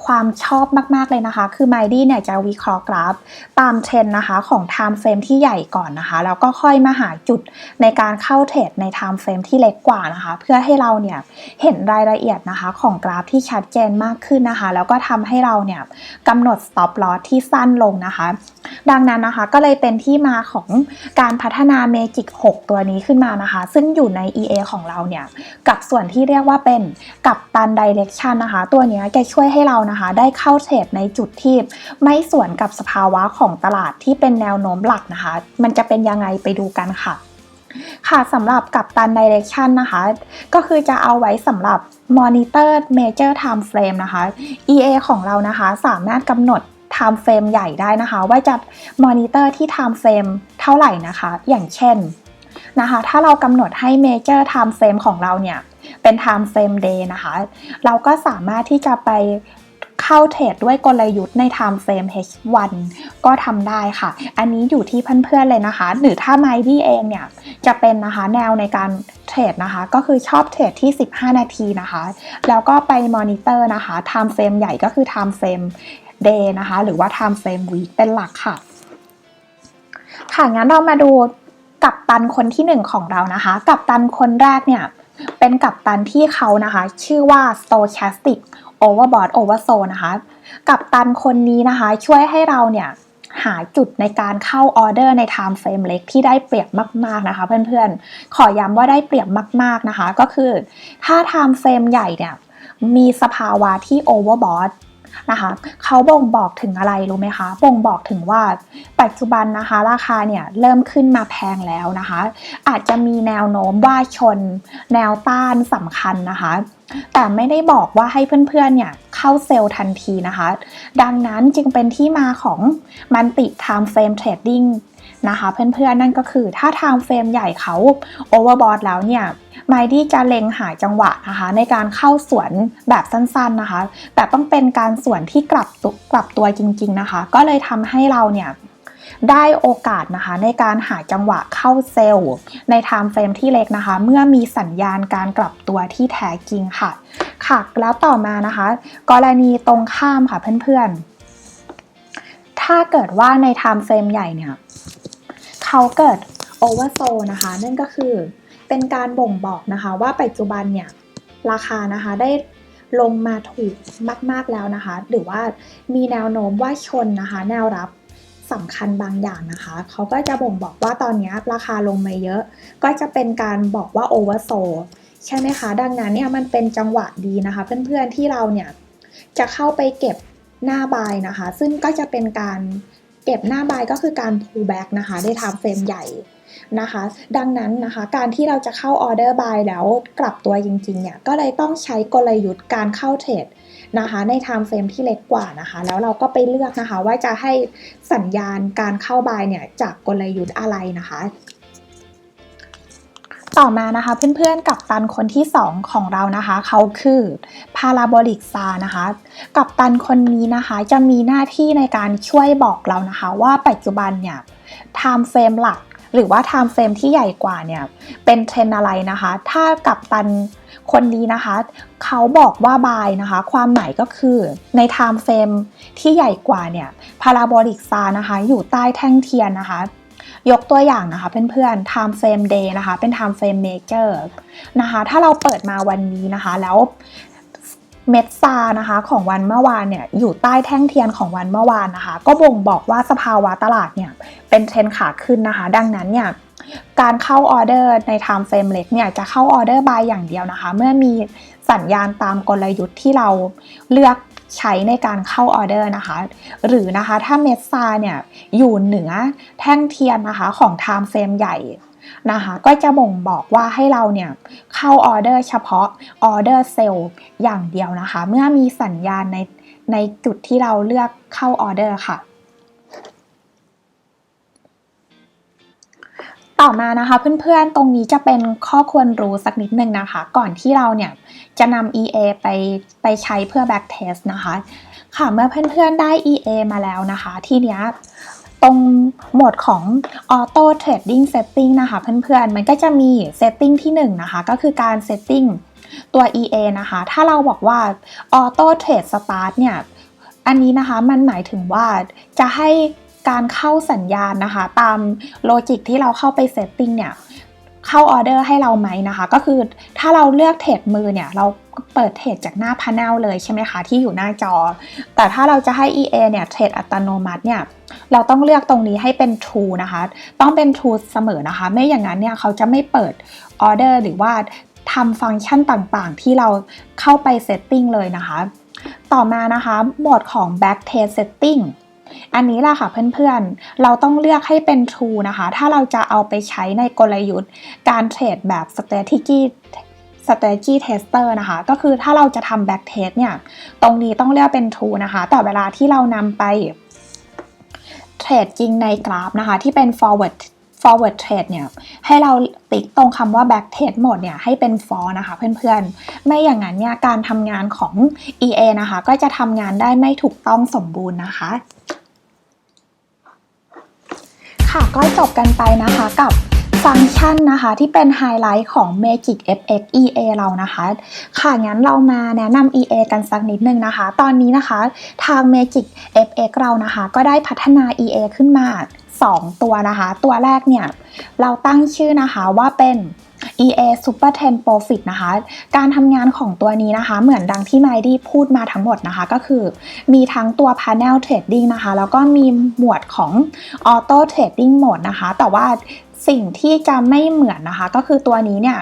ความชอบมากๆเลยนะคะคือไมดี้เนี่ยจะวิเคราะห์กราฟตามเทรนนะคะของไทม์เฟรมที่ใหญ่ก่อนนะคะแล้วก็ค่อยมาหาจุดในการเข้าเทรดในไทม์เฟรมที่เล็กกว่านะคะเพื่อให้เราเนี่ยเห็นรายละเอียดนะคะของกราฟที่ชัดเจนมากขึ้นนะคะแล้วก็ทำให้เราเนี่ยกำหนด stop loss ที่สั้นลงนะคะดังนั้นนะคะก็เลยเป็นที่มาของการพัฒนา Magic 6 ตัวนี้ขึ้นมานะคะซึ่งอยู่ใน EA ของเราเนี่ยกับส่วนที่เรียกว่าเป็นกัปตัน Direction นะคะตัวนี้จะช่วยให้เรานะคะได้เข้าเทรดในจุดที่ไม่สวนกับสภาวะของตลาดที่เป็นแนวโน้มหลักนะคะมันจะเป็นยังไงไปดูกันค่ะค่ะสำหรับกัปตัน Direction นะคะก็คือจะเอาไว้สำหรับ Monitor Major Time Frame นะคะ EA ของเรานะคะสามารถกำหนดtime frame ใหญ่ได้นะคะว่าจะ monitor ที่ time frame เท่าไหร่นะคะอย่างเช่นนะคะถ้าเรากำหนดให้ major time frame ของเราเนี่ยเป็น time frame day นะคะเราก็สามารถที่จะไปเข้าเทรดด้วยกลยุทธ์ใน time frame H1 ก็ทำได้ค่ะอันนี้อยู่ที่เพื่อนๆเลยนะคะหรือถ้าไมดี้เองเนี่ยจะเป็นนะคะแนวในการเทรดนะคะก็คือชอบเทรดที่15นาทีนะคะแล้วก็ไปมอนิเตอร์นะคะ time frame ใหญ่ก็คือ time frame day นะคะหรือว่า time frame week เป็นหลักค่ะค่ะงั้นเรามาดูกัปตันคนที่1ของเรานะคะกัปตันคนแรกเนี่ยเป็นกัปตันที่เขานะคะชื่อว่า Stochastic Overbought Oversold นะคะกัปตันคนนี้นะคะช่วยให้เราเนี่ยหาจุดในการเข้าออเดอร์ใน time frame เล็กที่ได้เปรียบมากๆนะคะเพื่อนๆขอย้ำว่าได้เปรียบมากๆนะคะก็คือถ้า time frame ใหญ่เนี่ยมีสภาวะที่ Overboughtนะคะเขาบ่งบอกถึงอะไรรู้ไหมคะบ่งบอกถึงว่าปัจจุบันนะคะราคาเนี่ยเริ่มขึ้นมาแพงแล้วนะคะอาจจะมีแนวโน้มว่าชนแนวต้านสำคัญนะคะแต่ไม่ได้บอกว่าให้เพื่อนๆเนี่ยเข้าเซลล์ทันทีนะคะดังนั้นจึงเป็นที่มาของมันติ time frame trading นะคะเพื่อนๆนั่นก็คือถ้า time frame ใหญ่เขา overbought แล้วเนี่ยไมดี้จะเล็งหาจังหวะนะคะในการเข้าสวนแบบสั้นๆนะคะแต่ต้องเป็นการสวนที่กลับตัวจริงๆนะคะก็เลยทำให้เราเนี่ยได้โอกาสนะคะในการหาจังหวะเข้าเซลล์ใน time frame ที่เล็กนะคะเมื่อมีสัญญาณการกลับตัวที่แท้จริงค่ะแล้วต่อมานะคะกรณีตรงข้ามค่ะเพื่อนๆถ้าเกิดว่าใน time frame ใหญ่เนี่ยเขาเกิด oversold นะคะนั่นก็คือเป็นการบ่งบอกนะคะว่าปัจจุบันเนี่ยราคานะคะได้ลงมาถูกมากๆแล้วนะคะหรือว่ามีแนวโน้มว่าชนนะคะแนวรับสำคัญบางอย่างนะคะเขาก็จะบ่งบอกว่าตอนนี้ราคาลงมาเยอะก็จะเป็นการบอกว่า oversold ใช่ไหมคะดังนั้นเนี่ยมันเป็นจังหวะดีนะคะเพื่อนๆที่เราเนี่ยจะเข้าไปเก็บหน้าบายนะคะซึ่งก็จะเป็นการเก็บหน้าบายก็คือการ pull back นะคะได้ time frame ใหญ่นะคะดังนั้นนะคะการที่เราจะเข้าออเดอร์บายแล้วกลับตัวจริงๆเนี่ยก็เลยต้องใช้กลยุทธ์การเข้าเทรด นะคะใน time frame ที่เล็กกว่านะคะแล้วเราก็ไปเลือกนะคะว่าจะให้สัญญาณการเข้า buy เนี่ยจากกลยุทธ์อะไรนะคะต่อมานะคะเพื่อนๆกัปตันคนที่2ของเรานะคะเขาคือพาราโบลิกซานะคะกัปตันคนนี้นะคะจะมีหน้าที่ในการช่วยบอกเรานะคะว่าปัจจุบันเนี่ย time frame หลักหรือว่า time frame ที่ใหญ่กว่าเนี่ยเป็นเทรนอะไรนะคะถ้ากัปตันคนนี้นะคะเขาบอกว่า buy นะคะความหมายก็คือใน time frame ที่ใหญ่กว่าเนี่ยพาราโบลิกซานะคะอยู่ใต้แท่งเทียนนะคะยกตัวอย่างนะคะเพื่อนๆ time frame day นะคะเป็น time frame major นะคะถ้าเราเปิดมาวันนี้นะคะแล้วเม็ดซานะคะของวันเมื่อวานเนี่ยอยู่ใต้แท่งเทียนของวันเมื่อวานนะคะก็บ่งบอกว่าสภาวะตลาดเนี่ยเป็นเทรนขาขึ้นนะคะดังนั้นเนี่ยการเข้าออเดอร์ใน time frame เล็กเนี่ยจะเข้าออเดอร์ buy อย่างเดียวนะคะเมื่อมีสัญญาณตามกลยุทธ์ที่เราเลือกใช้ในการเข้าออเดอร์นะคะหรือนะคะถ้าเม็ดซาเนี่ยอยู่เหนือแท่งเทียนนะคะของ time frame ใหญ่นะคะก็จะบ่งบอกว่าให้เราเนี่ยเข้าออเดอร์เฉพาะออเดอร์เซลล์อย่างเดียวนะคะเมื่อมีสัญญาณในจุดที่เราเลือกเข้าออเดอร์ค่ะต่อมานะคะเพื่อนๆตรงนี้จะเป็นข้อควรรู้สักนิดนึงนะคะก่อนที่เราเนี่ยจะนำ EA ไปใช้เพื่อ back test นะคะค่ะเมื่อเพื่อนๆได้ EA มาแล้วนะคะทีเนี้ยตรงโหมดของ Auto Trading Setting นะคะเพื่อนๆมันก็จะมี Setting ที่1นะคะก็คือการ Setting ตัว EA นะคะถ้าเราบอกว่า Auto Trade Start เนี่ยอันนี้นะคะมันหมายถึงว่าจะให้การเข้าสัญญาณนะคะตามโลจิกที่เราเข้าไปเซตติ้งเนี่ยเข้าออเดอร์ให้เราไหมนะคะก็คือถ้าเราเลือกเทรดมือเนี่ยเราเปิดเทรดจากหน้า panel เลยใช่ไหมคะที่อยู่หน้าจอแต่ถ้าเราจะให้ EA เนี่ยเทรดอัตโนมัติเนี่ยเราต้องเลือกตรงนี้ให้เป็น True นะคะต้องเป็น True เสมอนะคะไม่อย่างนั้นเนี่ยเขาจะไม่เปิดออเดอร์หรือว่าทำฟังก์ชันต่างๆที่เราเข้าไปเซตติ้งเลยนะคะต่อมานะคะโหมดของ back test settingอันนี้ล่ะค่ะเพื่อนๆเราต้องเลือกให้เป็น True นะคะถ้าเราจะเอาไปใช้ในกลยุทธ์การเทรดแบบ strategy tester นะคะก็คือถ้าเราจะทำ back test เนี่ยตรงนี้ต้องเลือกเป็น True นะคะแต่เวลาที่เรานำไปเทรดจริงในกราฟนะคะที่เป็น forward trade เนี่ยให้เราติ๊กตรงคำว่า back trade mode เนี่ยให้เป็น false นะคะเพื่อนๆไม่อย่างนั้นเนี่ยการทำงานของ EA นะคะก็จะทำงานได้ไม่ถูกต้องสมบูรณ์นะคะค่ะก็จบกันไปนะคะกับฟังก์ชันนะคะที่เป็นไฮไลท์ของ Magic FX EA เรานะคะค่ะงั้นเรามาแนะนำ EA กันสักนิดนึงนะคะตอนนี้นะคะทาง Magic FX เรานะคะก็ได้พัฒนา EA ขึ้นมา2ตัวนะคะตัวแรกเนี่ยเราตั้งชื่อนะคะว่าเป็น EA Super 10 Profit นะคะการทำงานของตัวนี้นะคะเหมือนดังที่ไมดี้พูดมาทั้งหมดนะคะก็คือมีทั้งตัว Panel Trading นะคะแล้วก็มีหมวดของ Auto Trading Mode นะคะแต่ว่าสิ่งที่จะไม่เหมือนนะคะก็คือตัวนี้เนี่ย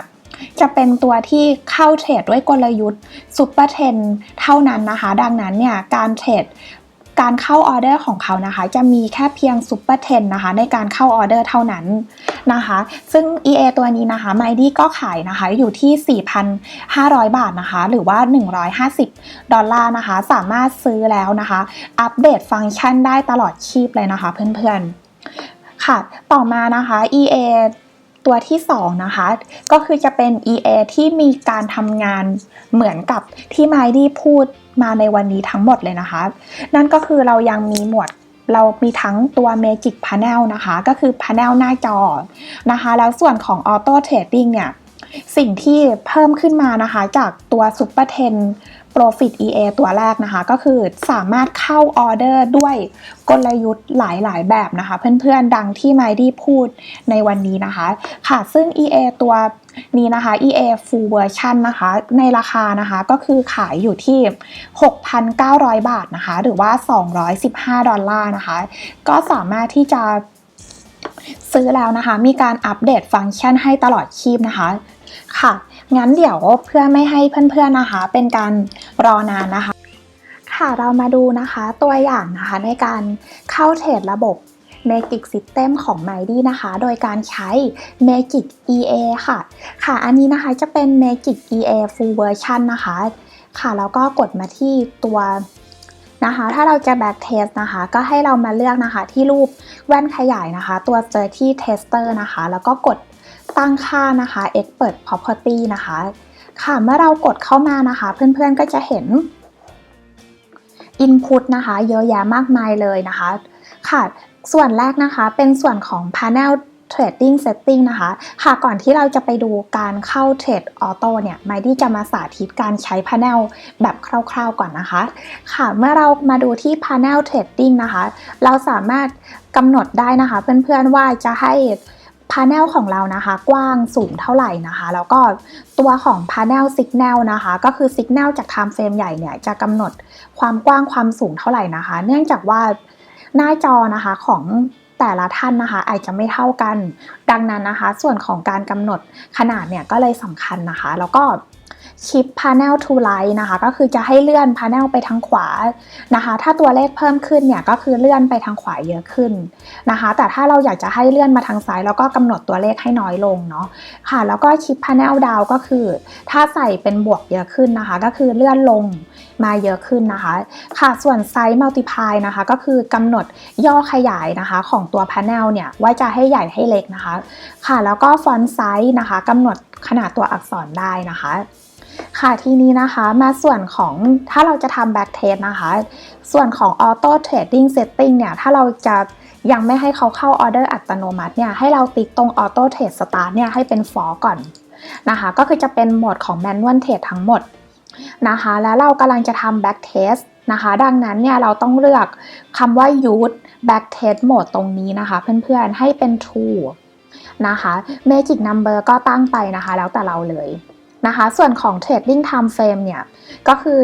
จะเป็นตัวที่เข้าเทรดด้วยกลยุทธ์ Super 10 เท่านั้นนะคะดังนั้นเนี่ยการเข้าออเดอร์ของเขานะคะจะมีแค่เพียง Super 10 นะคะในการเข้าออเดอร์เท่านั้นนะคะซึ่ง EA ตัวนี้นะคะไมดี้ก็ขายนะคะอยู่ที่ 4,500 บาทนะคะหรือว่า$150นะคะสามารถซื้อแล้วนะคะอัปเดตฟังก์ชันได้ตลอดชีพเลยนะคะเพื่อนๆค่ะต่อมานะคะ EA ตัวที่2นะคะก็คือจะเป็น EA ที่มีการทำงานเหมือนกับที่ไมดี้พูดมาในวันนี้ทั้งหมดเลยนะคะนั่นก็คือเรายังมีหมวดเรามีทั้งตัว Magic Panel นะคะก็คือ Panel หน้าจอนะคะแล้วส่วนของ Auto Trading เนี่ยสิ่งที่เพิ่มขึ้นมานะคะจากตัว Super 10 Profit EA ตัวแรกนะคะก็คือสามารถเข้าออเดอร์ด้วยกลยุทธ์หลายๆแบบนะคะเพื่อนๆดังที่ไมดี้พูดในวันนี้นะคะค่ะซึ่ง EA ตัวนี้นะคะ EA Full Version นะคะในราคานะคะก็คือขายอยู่ที่ 6,900 บาทนะคะหรือว่า$215นะคะก็สามารถที่จะซื้อแล้วนะคะมีการอัปเดตฟังก์ชันให้ตลอดชีพนะคะค่ะงั้นเดี๋ยวเพื่อไม่ให้เพื่อนๆนะคะเป็นการรอนานนะคะค่ะเรามาดูนะคะตัวอย่างนะคะในการเข้าเทรดระบบ Magic System ของ Mighty นะคะโดยการใช้ Magic EA ค่ะอันนี้นะคะจะเป็น Magic EA Full Version นะคะ ค่ะแล้วก็กดมาที่ตัวนะคะถ้าเราจะ back test นะคะก็ให้เรามาเลือกนะคะที่รูปแว่นขยายนะคะตัว Dirty Tester นะคะแล้วก็กดตั้งค่านะคะ Expert Property นะคะค่ะเมื่อเรากดเข้ามานะคะเพื่อนๆก็จะเห็น Input นะคะเยอะแยะมากมายเลยนะคะค่ะส่วนแรกนะคะเป็นส่วนของ Panel Trading Setting นะคะค่ะก่อนที่เราจะไปดูการเข้า Trade Auto เนี่ยไมดี้จะมาสาธิตการใช้ Panel แบบคร่าวๆก่อนนะคะค่ะเมื่อเรามาดูที่ Panel Trading นะคะเราสามารถกำหนดได้นะคะเพื่อนๆว่าจะให้ Panel ของเรานะคะกว้างสูงเท่าไหร่นะคะแล้วก็ตัวของ Panel Signal นะคะก็คือ Signal จาก Time Frame ใหญ่เนี่ยจะกำหนดความกว้างความสูงเท่าไหร่นะคะเนื่องจากว่าหน้าจอนะคะของแต่ละท่านนะคะอาจจะไม่เท่ากันดังนั้นนะคะส่วนของการกำหนดขนาดเนี่ยก็เลยสำคัญนะคะแล้วก็ชิป Panel to Right นะคะก็คือจะให้เลื่อน Panel ไปทางขวานะคะถ้าตัวเลขเพิ่มขึ้นเนี่ยก็คือเลื่อนไปทางขวาเยอะขึ้นนะคะแต่ถ้าเราอยากจะให้เลื่อนมาทางซ้ายแล้วก็กำหนดตัวเลขให้น้อยลงเนาะค่ะแล้วก็ชิป Panel Down ก็คือถ้าใส่เป็นบวกเยอะขึ้นนะคะก็คือเลื่อนลงมาเยอะขึ้นนะคะค่ะส่วน Size Multiply นะคะก็คือกำหนดย่อขยายนะคะของตัว Panel เนี่ยว่าจะให้ใหญ่ให้เล็กนะคะค่ะแล้วก็ Font Size นะคะกำหนดขนาดตัวอักษรได้นะคะค่ะทีนี้นะคะมาส่วนของถ้าเราจะทำ back test นะคะส่วนของ auto trading setting เนี่ยถ้าเราจะยังไม่ให้เขาเข้า order อัตโนมัติเนี่ยให้เราติ๊กตรง auto trade start เนี่ยให้เป็น false ก่อนนะคะก็คือจะเป็นโหมดของ manual trade ทั้งหมดนะคะแล้วเรากำลังจะทำ back test นะคะดังนั้นเนี่ยเราต้องเลือกคำว่า use back test mode ตรงนี้นะคะเพื่อนๆให้เป็น true นะคะ magic number ก็ตั้งไปนะคะแล้วแต่เราเลยนะคะส่วนของ trading time frame เนี่ยก็คือ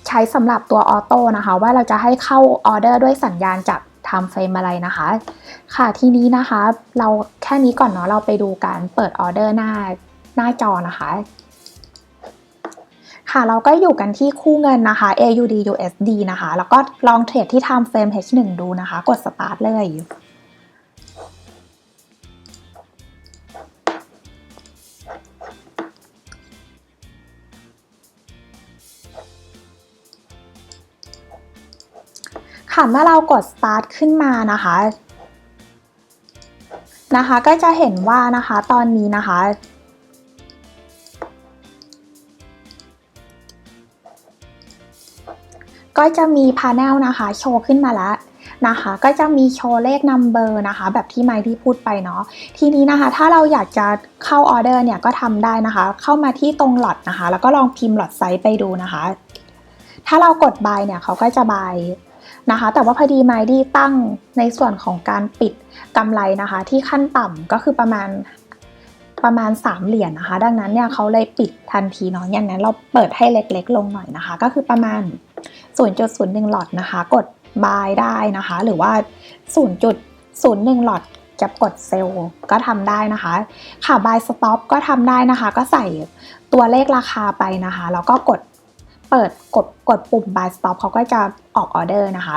ใช้สำหรับตัวออโต้นะคะว่าเราจะให้เข้าออเดอร์ด้วยสัญญาณจาก time frame อะไรนะคะค่ะทีนี้นะคะเราแค่นี้ก่อนเนาะเราไปดูการเปิดออเดอร์หน้าจอนะคะค่ะเราก็อยู่กันที่คู่เงินนะคะ AUD USD นะคะแล้วก็ลองเทรดที่ time frame H1 ดูนะคะกด start เลยค่ะเมื่อเรากด start ขึ้นมานะคะก็จะเห็นว่านะคะตอนนี้นะคะก็จะมี panel นะคะโชว์ขึ้นมาแล้วนะคะก็จะมีโชว์เลข number นะคะแบบที่ไมค์ที่พูดไปเนาะทีนี้นะคะถ้าเราอยากจะเข้าออเดอร์เนี่ยก็ทำได้นะคะเข้ามาที่ตรงล็อตนะคะแล้วก็ลองพิมพ์ล็อตไซส์ไปดูนะคะถ้าเรากด buy เนี่ยเขาก็จะ buy นะคะแต่ว่าพอดีไมดี้ตั้งในส่วนของการปิดกำไรนะคะที่ขั้นต่ำก็คือประมาณ3 เหรียญนะคะดังนั้นเนี่ยเขาเลยปิดทันทีเนาะอย่างนั้นเราเปิดให้เล็กๆลงหน่อยนะคะก็คือประมาณ 0.01 หลอตนะคะกด buy ได้นะคะหรือว่า 0.01 หลอตจะกดเซลล์ก็ทำได้นะคะค่ะ buy stop ก็ทำได้นะคะก็ใส่ตัวเลขราคาไปนะคะแล้วก็กดปุ่ม buy stop เขาก็จะออกออเดอร์นะคะ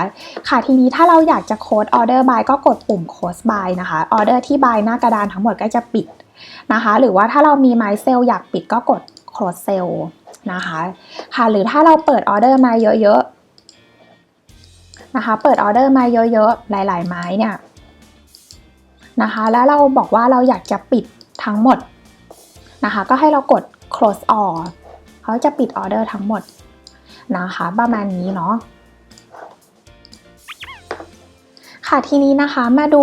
ค่ะทีนี้ถ้าเราอยากจะโค้ดออเดอร์ buy ก็กดปุ่ม close buy นะคะออเดอร์ที่ buy หน้ากระดานทั้งหมดก็จะปิดนะคะหรือว่าถ้าเรามีไม้เซลล์อยากปิดก็กด close sell นะคะค่ะหรือถ้าเราเปิดออเดอร์มาเยอะๆนะคะเปิดออเดอร์มาเยอะๆหลายๆไม้เนี่ยนะคะแล้วเราบอกว่าเราอยากจะปิดทั้งหมดนะคะก็ให้เรากด close all เขาจะปิดออเดอร์ทั้งหมดนะคะประมาณนี้เนาะค่ะทีนี้นะคะมาดู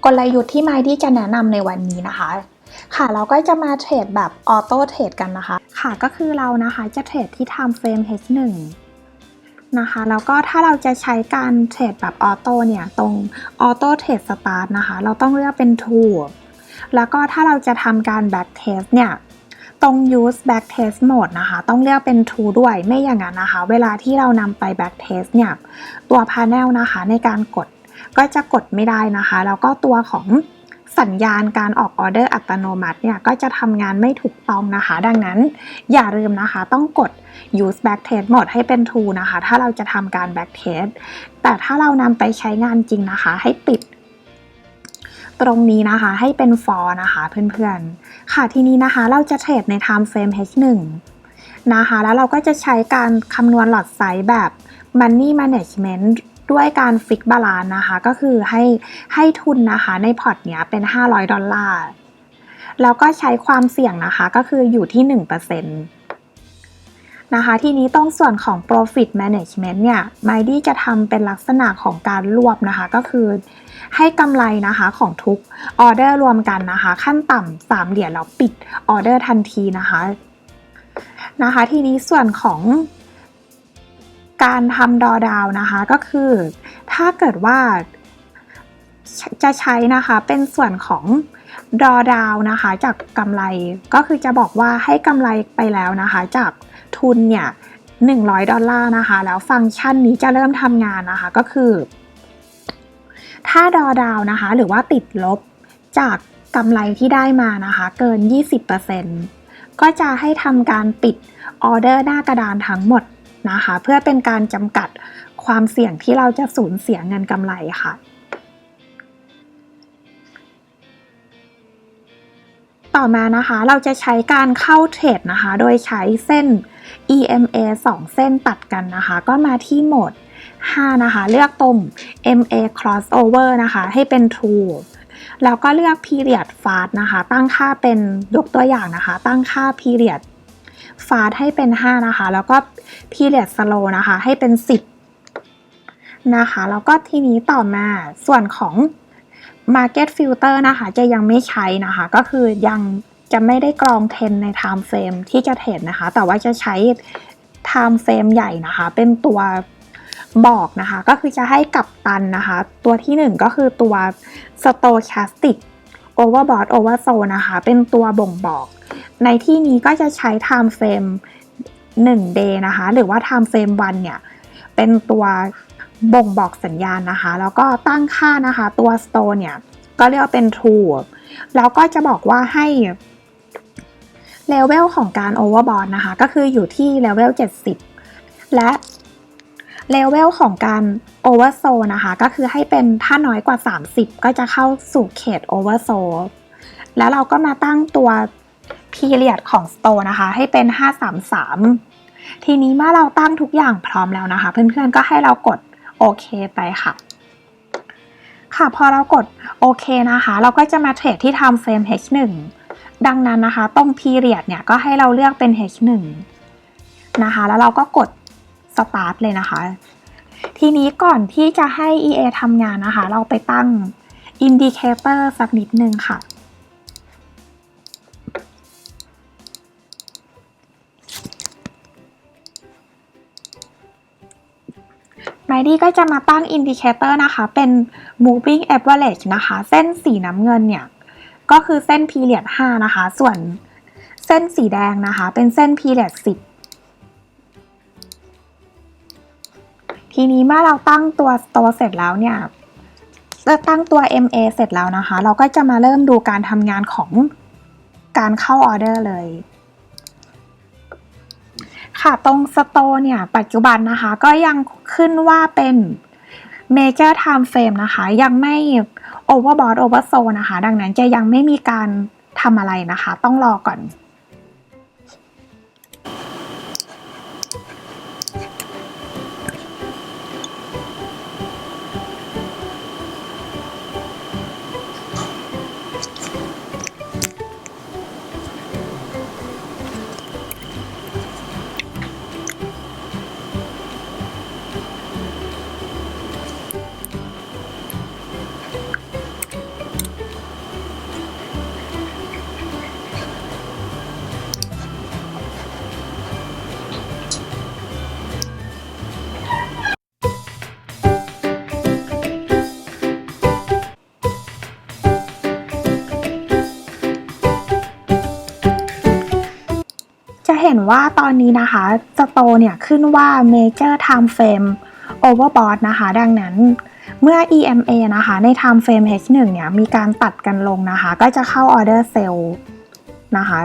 กลยุทธ์ที่ไมดี้จะแนะนำในวันนี้นะคะค่ะเราก็จะมาเทรดแบบออโต้เทรดกันนะคะค่ะก็คือเรานะคะจะเทรดที่ time frame H1 นะคะแล้วก็ถ้าเราจะใช้การเทรดแบบออโต้เนี่ยตรงออโต้เทรดสตาร์ทนะคะเราต้องเลือกเป็น True แล้วก็ถ้าเราจะทำการ back test เนี่ยตรง use back test mode นะคะต้องเลือกเป็น True ด้วยไม่อย่างนั้นนะคะเวลาที่เรานำไป back test เนี่ยตัว panel นะคะในการกดก็จะกดไม่ได้นะคะแล้วก็ตัวของสัญญาณการออกออเดอร์อัตโนมัติเนี่ยก็จะทำงานไม่ถูกต้องนะคะดังนั้นอย่าลืมนะคะต้องกด use back test mode ให้เป็น true นะคะถ้าเราจะทำการ back test แต่ถ้าเรานำไปใช้งานจริงนะคะให้ปิดตรงนี้นะคะให้เป็น for นะคะเพื่อนๆค่ะทีนี้นะคะเราจะเทรดใน time frame H1 นะคะแล้วเราก็จะใช้การคำนวณหลอดไซส์แบบ Money Management ด้วยการ Fix Balance นะคะก็คือให้ทุนนะคะในพอร์ตเนี้ยเป็น$500แล้วก็ใช้ความเสี่ยงนะคะก็คืออยู่ที่ 1% นะคะทีนี้ตรงส่วนของ Profit Management เนี่ย Mighty จะทำเป็นลักษณะของการรวบนะคะก็คือให้กำไรนะคะของทุกออเดอร์รวมกันนะคะขั้นต่ำ3เหรียญแล้วปิดออเดอร์ทันทีนะคะทีนี้ส่วนของการทำดอดาวนะคะก็คือถ้าเกิดว่าจะใช้นะคะเป็นส่วนของดอดาวนะคะจากกำไรก็คือจะบอกว่าให้กำไรไปแล้วนะคะจากทุนเนี่ย$100นะคะแล้วฟังก์ชันนี้จะเริ่มทำงานนะคะก็คือถ้าดอดาวนะคะหรือว่าติดลบจากกำไรที่ได้มานะคะเกิน 20% ก็จะให้ทำการปิดออเดอร์หน้ากระดานทั้งหมดนะคะเพื่อเป็นการจำกัดความเสี่ยงที่เราจะสูญเสียเงินกำไรค่ะต่อมานะคะเราจะใช้การเข้าเทรดนะคะโดยใช้เส้น EMA 2 เส้นตัดกันนะคะก็มาที่โหมด5นะคะเลือกตรง MA crossover นะคะให้เป็น true แล้วก็เลือก period fast นะคะตั้งค่าเป็นยกตัวอย่างนะคะตั้งค่า period fast ให้เป็น5นะคะแล้วก็ period slow นะคะให้เป็น10นะคะแล้วก็ทีนี้ต่อมาส่วนของ Market Filter นะคะจะยังไม่ใช้นะคะก็คือยังจะไม่ได้กรองเทรนใน Time Frame ที่จะเทรดนะคะแต่ว่าจะใช้ Time Frame ใหญ่นะคะเป็นตัวบอกนะคะก็คือจะให้กัปตันนะคะตัวที่1ก็คือตัว Stochastic Overbought Oversold นะคะเป็นตัวบ่งบอกในที่นี้ก็จะใช้ Time Frame 1 day นะคะหรือว่า Time Frame วันเนี่ยเป็นตัวบ่งบอกสัญญาณนะคะแล้วก็ตั้งค่านะคะตัว store เนี่ยก็เรียกว่าเป็น true แล้วก็จะบอกว่าให้ level ของการ overbought นะคะก็คืออยู่ที่ level 70และ level ของการ oversold นะคะก็คือให้เป็นถ้าน้อยกว่า30ก็จะเข้าสู่เขต oversold แล้วเราก็มาตั้งตัว period ของ store นะคะให้เป็น533ทีนี้เมื่อเราตั้งทุกอย่างพร้อมแล้วนะคะเพื่อนๆก็ให้เรากดโอเคไปค่ะพอเรากดโอเคนะคะเราก็จะมาเทรดที่ Time Frame H1 ดังนั้นนะคะตรง Period เนี่ยก็ให้เราเลือกเป็น H1 นะคะแล้วเราก็กด Start เลยนะคะทีนี้ก่อนที่จะให้ EA ทำงานนะคะเราไปตั้ง Indicator สักนิดนึงค่ะMighty ก็จะมาตั้ง Indicator นะคะเป็น Moving Average นะคะเส้นสีน้ำเงินเนี่ยก็คือเส้น Period 5นะคะส่วนเส้นสีแดงนะคะเป็นเส้น Period 10ทีนี้เมื่อเราตั้งตัว Store เสร็จแล้วเนี่ยตั้งตัว MA เสร็จแล้วนะคะเราก็จะมาเริ่มดูการทำงานของการเข้าออเดอร์เลยค่ะตรง Store เนี่ยปัจจุบันนะคะก็ยังขึ้นว่าเป็น Major Time Frame นะคะยังไม่ Overbought Oversold นะคะดังนั้นจะยังไม่มีการทำอะไรนะคะต้องรอก่อนจะเห็นว่าตอนนี้นะคะสโตเนี่ยขึ้นว่า Major Time Frame Overbought นะคะดังนั้นเมื่อ EMA นะคะใน Time Frame H1 เนี่ยมีการตัดกันลงนะคะก็จะเข้า Order Sell นะคะ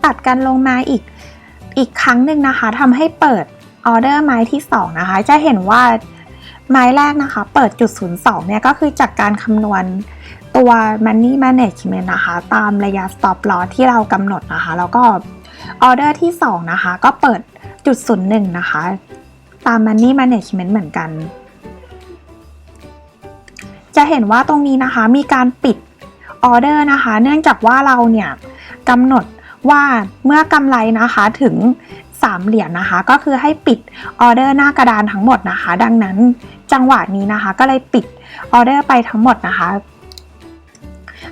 ตัดกันลงมาอีกครั้งหนึ่งนะคะทำให้เปิดออเดอร์ไม้ที่2นะคะจะเห็นว่าไม้แรกนะคะเปิดจุด02เนี่ยก็คือจากการคำนวณตัว Money Management นะคะตามระยะ Stop Loss ที่เรากำหนดนะคะแล้วก็ออเดอร์ที่2นะคะก็เปิดจุด01นะคะตาม Money Management เหมือนกันจะเห็นว่าตรงนี้นะคะมีการปิดออเดอร์นะคะเนื่องจากว่าเราเนี่ยกำหนดว่าเมื่อกำไรนะคะถึง3เหรียญนะคะก็คือให้ปิดออเดอร์หน้ากระดานทั้งหมดนะคะดังนั้นจังหวะนี้นะคะก็เลยปิดออเดอร์ไปทั้งหมดนะคะ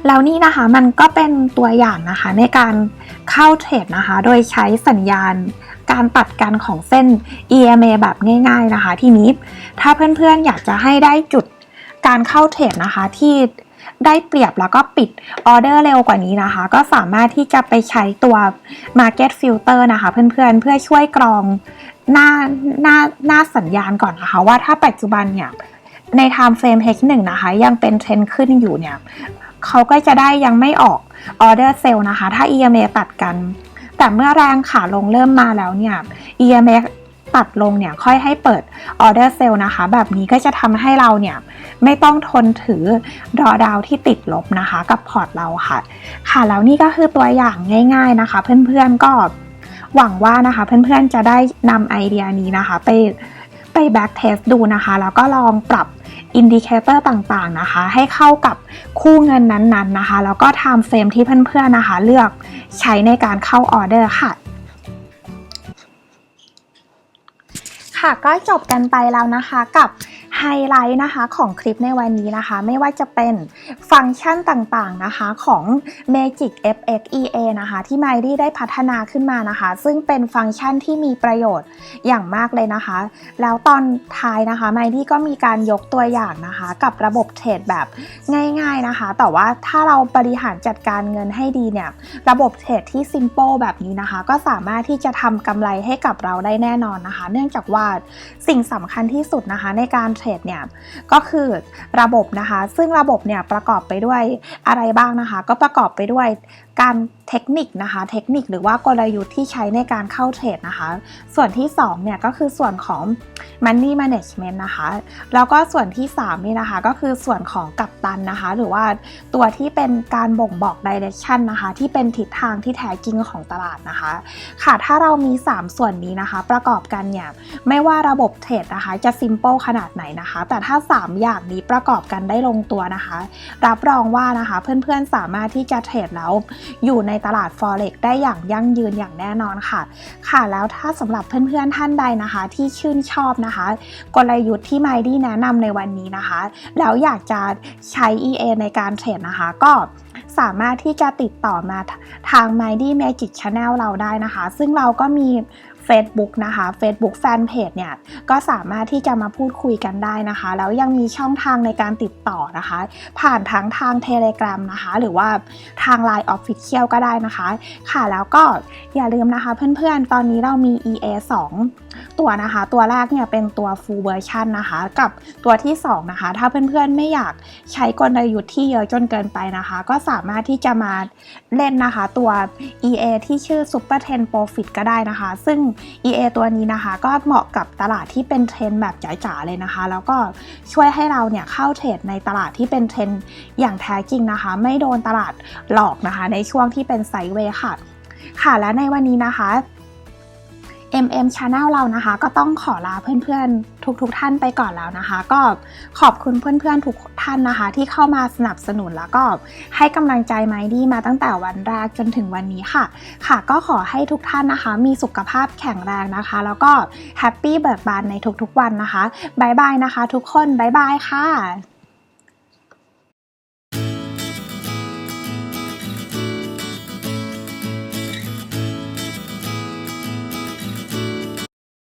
แล้วนี่นะคะมันก็เป็นตัวอย่างนะคะในการเข้าเทรดนะคะโดยใช้สัญญาณการตัดกันของเส้น EMA แบบง่ายๆนะคะทีนี้ถ้าเพื่อนๆอยากจะให้ได้จุดการเข้าเทรดนะคะที่ได้เปรียบแล้วก็ปิดออเดอร์เร็วกว่านี้นะคะก็สามารถที่จะไปใช้ตัว Market Filter นะคะเพื่อนๆเพื่อช่วยกรองหน้าสัญญาณก่อนนะคะว่าถ้าปัจจุบันเนี่ยใน Time Frame H1 นะคะยังเป็นเทรนด์ขึ้นอยู่เนี่ยเขาก็จะได้ยังไม่ออกออเดอร์เซลล์นะคะถ้า EMA ตัดกันแต่เมื่อแรงขาลงเริ่มมาแล้วเนี่ย EMA ตัดลงเนี่ยค่อยให้เปิดออเดอร์เซลล์นะคะแบบนี้ก็จะทำให้เราเนี่ยไม่ต้องทนถือดอดาวที่ติดลบนะคะกับพอร์ตเราค่ะแล้วนี่ก็คือตัวอย่างง่ายๆนะคะเพื่อนๆก็หวังว่านะคะเพื่อนๆจะได้นำไอเดียนี้นะคะไปแบ็กเทสดูนะคะแล้วก็ลองปรับอินดิเคเตอร์ต่างๆนะคะให้เข้ากับคู่เงินนั้นๆนะคะแล้วก็ไทม์เฟรมที่เพื่อนๆนะคะเลือกใช้ในการเข้าออเดอร์ค่ะก็จบกันไปแล้วนะคะกับไฮไลท์นะคะของคลิปในวันนี้นะคะไม่ว่าจะเป็นฟังก์ชันต่างๆนะคะของ Magic FX EA นะคะที่ Mighty ได้พัฒนาขึ้นมานะคะซึ่งเป็นฟังก์ชันที่มีประโยชน์อย่างมากเลยนะคะแล้วตอนท้ายนะคะ Mighty ก็มีการยกตัวอย่างนะคะกับระบบเทรดแบบง่ายๆนะคะแต่ว่าถ้าเราบริหารจัดการเงินให้ดีเนี่ยระบบเทรดที่ simple แบบนี้นะคะก็สามารถที่จะทำกำไรให้กับเราได้แน่นอนนะคะเนื่องจากว่าสิ่งสำคัญที่สุดนะคะในการเทรดเนี่ยก็คือระบบนะคะซึ่งระบบเนี่ยประกอบไปด้วยอะไรบ้างนะคะก็ประกอบไปด้วยการเทคนิคนะคะเทคนิคหรือว่ากลยุทธ์ที่ใช้ในการเข้าเทรดนะคะส่วนที่2เนี่ยก็คือส่วนของ Money Management นะคะแล้วก็ส่วนที่3นี่นะคะก็คือส่วนของกัปตันนะคะหรือว่าตัวที่เป็นการบ่งบอก Direction นะคะที่เป็นทิศทางที่แท้จริงของตลาดนะคะค่ะถ้าเรามี3ส่วนนี้นะคะประกอบกันเนี่ยไม่ว่าระบบเทรดนะคะจะ simple ขนาดไหนนะคะแต่ถ้า3อย่างนี้ประกอบกันได้ลงตัวนะคะรับรองว่านะคะเพื่อนๆสามารถที่จะเทรดแล้วอยู่ในตลาด Forex ได้อย่างยั่งยืนอย่างแน่นอนค่ะแล้วถ้าสำหรับเพื่อนๆท่านใดนะคะที่ชื่นชอบนะคะกลยุทธ์ที่ Mighty แนะนำในวันนี้นะคะแล้วอยากจะใช้ EA ในการเทรดนะคะก็สามารถที่จะติดต่อมาทาง Mighty Magic Channel เราได้นะคะซึ่งเราก็มีFacebook นะคะ Facebook Fanpage เนี่ยก็สามารถที่จะมาพูดคุยกันได้นะคะแล้วยังมีช่องทางในการติดต่อนะคะผ่านทั้งทาง Telegram นะคะหรือว่าทาง Line Official ก็ได้นะคะค่ะแล้วก็อย่าลืมนะคะเพื่อนๆตอนนี้เรามี EA 2ตัวนะคะตัวแรกเนี่ยเป็นตัว Full Version นะคะกับตัวที่2นะคะถ้าเพื่อนๆไม่อยากใช้กลยุทธ์ที่เยอะจนเกินไปนะคะก็สามารถที่จะมาเล่นนะคะตัว EA ที่ชื่อ Super 10 Profit ก็ได้นะคะซึ่งEA ตัวนี้นะคะก็เหมาะกับตลาดที่เป็นเทรนแบบจ๋าๆเลยนะคะแล้วก็ช่วยให้เราเนี่ยเข้าเทรดในตลาดที่เป็นเทรนอย่างแท้จริงนะคะไม่โดนตลาดหลอกนะคะในช่วงที่เป็นไซด์เวย์ค่ะและในวันนี้นะคะ Channel เรานะคะก็ต้องขอลาเพื่อนๆทุกท่านไปก่อนแล้วนะคะก็ขอบคุณเพื่อนๆทุกท่านนะคะที่เข้ามาสนับสนุนแล้วก็ให้กำลังใจ Mighty มาตั้งแต่วันแรกจนถึงวันนี้ค่ะก็ขอให้ทุกท่านนะคะมีสุขภาพแข็งแรงนะคะแล้วก็แฮปปี้เบิกบานในทุกๆวันนะคะบ๊ายบายนะคะทุกคนบ๊ายบายค่ะ